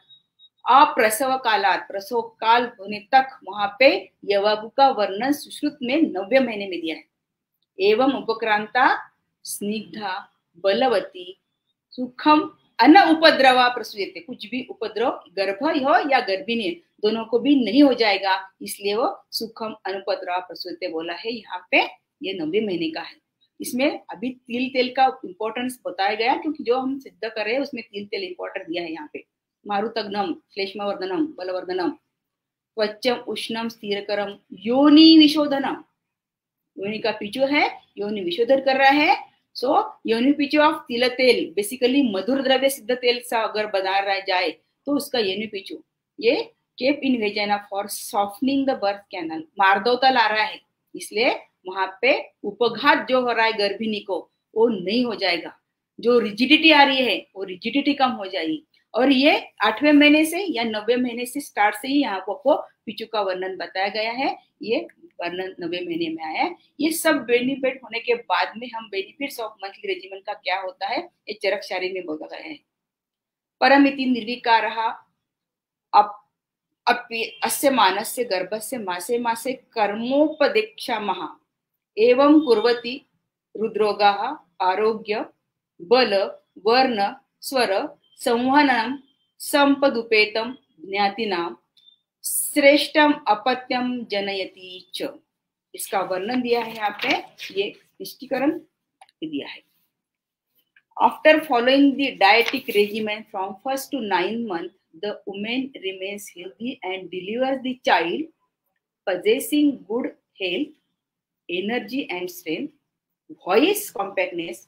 अप्रसव कालात, प्रसव काल होने तक वहां पे यवागु का वर्णन सुश्रुत में 9वें महीने में दिया है। एवं उपक्रांता स्निग्धा बलवती सुखम अन उपद्रवा प्रसूयते, कुछ भी उपद्रव गर्भ हो या गर्भिणी दोनों को भी नहीं हो जाएगा, इसलिए वो सुखम अनुपद्रवा प्रसूयते बोला है। यहाँ पे ये 9वें महीने का है। इसमें अभी तिल तेल का इंपॉर्टेंस बताया गया, क्योंकि जो हम सिद्ध कर रहे हैं उसमें तिल तेल इंपॉर्टेंट दिया है। यहाँ पे मारुतग्नम श्लेष्मवर्धनम बलवर्धनम त्वचम उष्णम स्थिरकरम योनि विशोधनम, योनि का पीछू है, योनि विशोधन कर रहा है। सो योनि पीछू ऑफ तिल तेल बेसिकली मधुर द्रव्य सिद्ध तेल सा अगर बना रहा जाए तो उसका योनि पीछू ये kept in vagina for softening the birth canal, मार्दवता ला रहा है, इसलिए वहां पे उपघात जो हो रहा है गर्भिणी को वो नहीं हो जाएगा। जो रिजिडिटी आ रही है वो रिजिडिटी कम हो जाएगी। और ये 8वें महीने से या 9वें महीने से स्टार्ट से ही यहाँ को पीछू का वर्णन बताया गया है। ये वर्णन 9वें महीने में आया है। ये सब बेनिफिट होने के बाद में हम बेनिफिट्स ऑफ मंथली रेजिमेन का क्या होता है ये चरकशारी में बोल रहे हैं। परमिति निर्विकारः अस्य मानस्य गर्भस्य मासे मासे कर्मोपदेक्षामः एवं कुर्वति हृद्रोगाः आरोग्य बल वर्ण स्वर संवहनं संपदुपेतं ज्ञातिनां श्रेष्ठम अपत्यम जनयति च। इसका वर्णन दिया है यहाँ पे, ये स्पष्टीकरण दिया है। After following the dietetic regimen from 1st to 9th month, the woman remains healthy and delivers the child possessing good health, energy and strength, voice compactness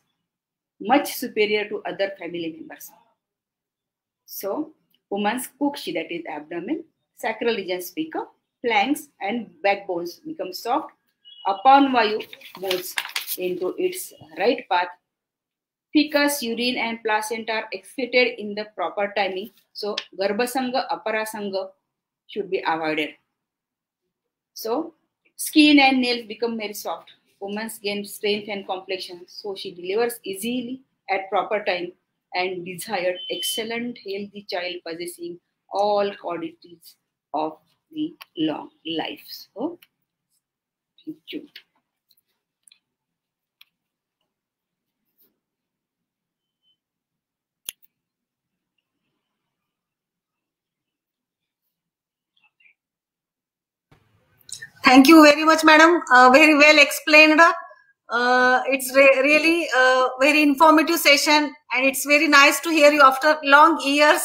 much superior to other family members. So woman's cookshe, that is abdomen, sacral region speaker, flanks and backbones become soft. Upon Vayu moves into its right path, feces, urine and placenta are excreted in the proper timing. So Garbhasanga, Aparasanga should be avoided. So skin and nails become very soft. Women gain strength and complexion, so she delivers easily at proper time and desired excellent healthy child possessing all qualities of the long life. So thank you. Thank you very much, madam. Very well explained. It's really a very informative session, and it's very nice to hear you after long years.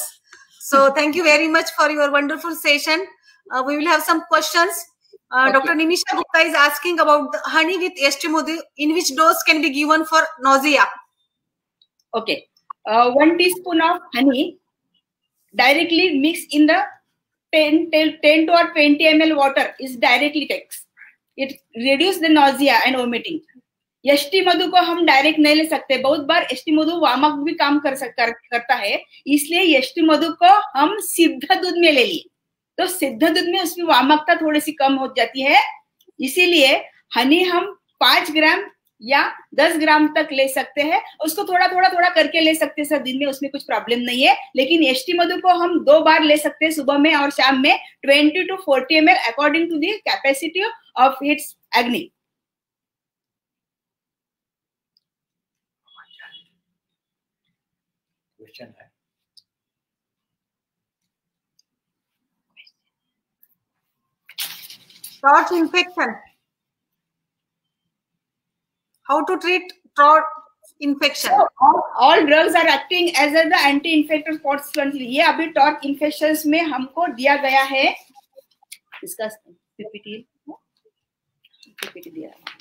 So thank you very much for your wonderful session. We will have some questions. Okay. Dr. Nimisha Gupta is asking about the honey with Yeshimodhi. In which dose can be given for nausea? Okay. 1 teaspoon of honey directly mixed in the 10 to or 20 ml water is directly takes. It reduces the nausea and vomiting. यष्टि मधु को हम direct नहीं ले सकते, बहुत बार यष्टि मधु वामक भी काम करता है, इसलिए यष्टि मधु को हम सिद्ध दूध में ले लिए, तो सिद्ध दूध में उसमें वामकता थोड़ी सी कम हो जाती है, इसीलिए हनी हम 5 ग्राम या 10 ग्राम तक ले सकते हैं। उसको थोड़ा करके ले सकते हैं सर दिन में, उसमें कुछ प्रॉब्लम नहीं है। लेकिन यष्टि मधु को हम 2 बार ले सकते हैं, सुबह में और शाम में, 20 to 40 ml according to the capacity of its एग्नि। क्वेश्चन है, Throat infection. How to treat throat infection? So, all drugs are acting as the anti-infective constantly. ये अभी throat infections में हमको दिया गया है, इसका PPT दिया है।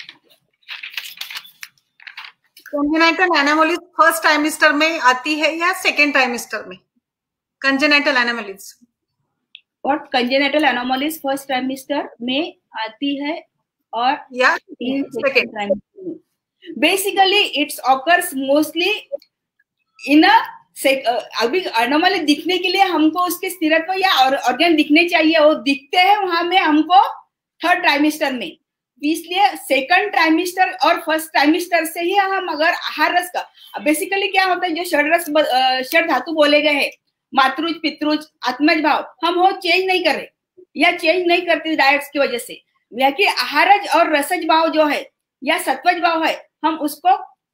Congenital anomalies फर्स्ट ट्राइमेस्टर में आती है या सेकेंड ट्राइमेस्टर में? Congenital anomalies. और congenital anomalies फर्स्ट ट्राइमेस्टर में आती है और या सेकेंड ट्राइमेस्टर में। Basically, it occurs mostly in a अभी अनोमली दिखने के लिए हमको उसके स्थिरत्व या ऑर्गन दिखने चाहिए, वो दिखते हैं वहां में हमको थर्ड ट्राइमेस्टर में। इसलिए सेकंड ट्राइमेस्टर और फर्स्ट ट्राइमेस्टर से ही हम अगर आहार रस का, बेसिकली क्या होता है, जो षड धातु बोले गए हैं, मातृज पितृज आत्मज भाव, हम वो चेंज नहीं कर रहे या चेंज नहीं करते डाइट्स की वजह से, याकि आहारज और रसज भाव जो है या सत्वज भाव है, हम उसको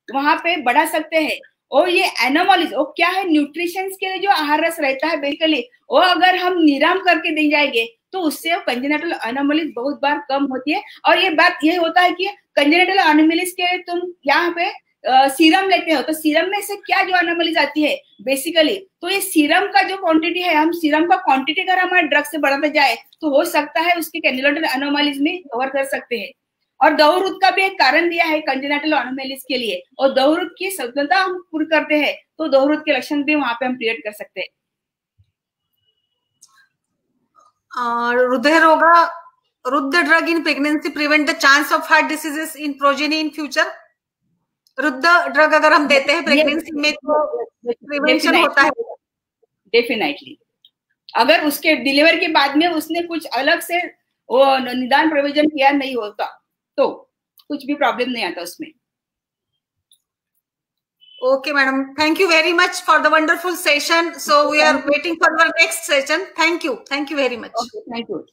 वहां पे बढ़ा सकते हैं। और ये एनोमलीज वो क्या है, न्यूट्रिशन के लिए जो आहार रस रहता है बेसिकली, वो अगर हम निराम करके दे जाएंगे तो उससे कंजेनिटल एनोमलीज बहुत बार कम होती है। और ये बात ये होता है कि कंजेनिटल एनोमलीज के तुम यहाँ पे सीरम लेते हो, तो सीरम में से क्या जो एनोमलीज आती है बेसिकली, तो ये सीरम का जो क्वांटिटी है, हम सीरम का क्वांटिटी अगर हमारे ड्रग से बढ़ाते जाए तो हो सकता है उसके कंजेनिटल एनोमलीज में कवर कर सकते हैं। और दौरुद का भी एक कारण दिया है कंजेनिटल एनोमलीज के लिए, और दौरुद की सघनता हम पूरी करते हैं तो दौरुद के लक्षण भी वहां पे हम क्रिएट कर सकते हैं। हृदय रोगा, रुद्ध drug in pregnancy prevent the chance of heart diseases in progeny in future. रुद्ध ड्रग अगर हम देते हैं प्रेगनेंसी में तो प्रिवेंशन होता है डेफिनेटली। अगर उसके डिलीवर के बाद में उसने कुछ अलग से वो निदान प्रोविजन किया नहीं होता तो कुछ भी प्रॉब्लम नहीं आता उसमें. Okay, madam. Thank you very much for the wonderful session. So we are waiting for our next session. Thank you. Thank you very much. Okay, thank you.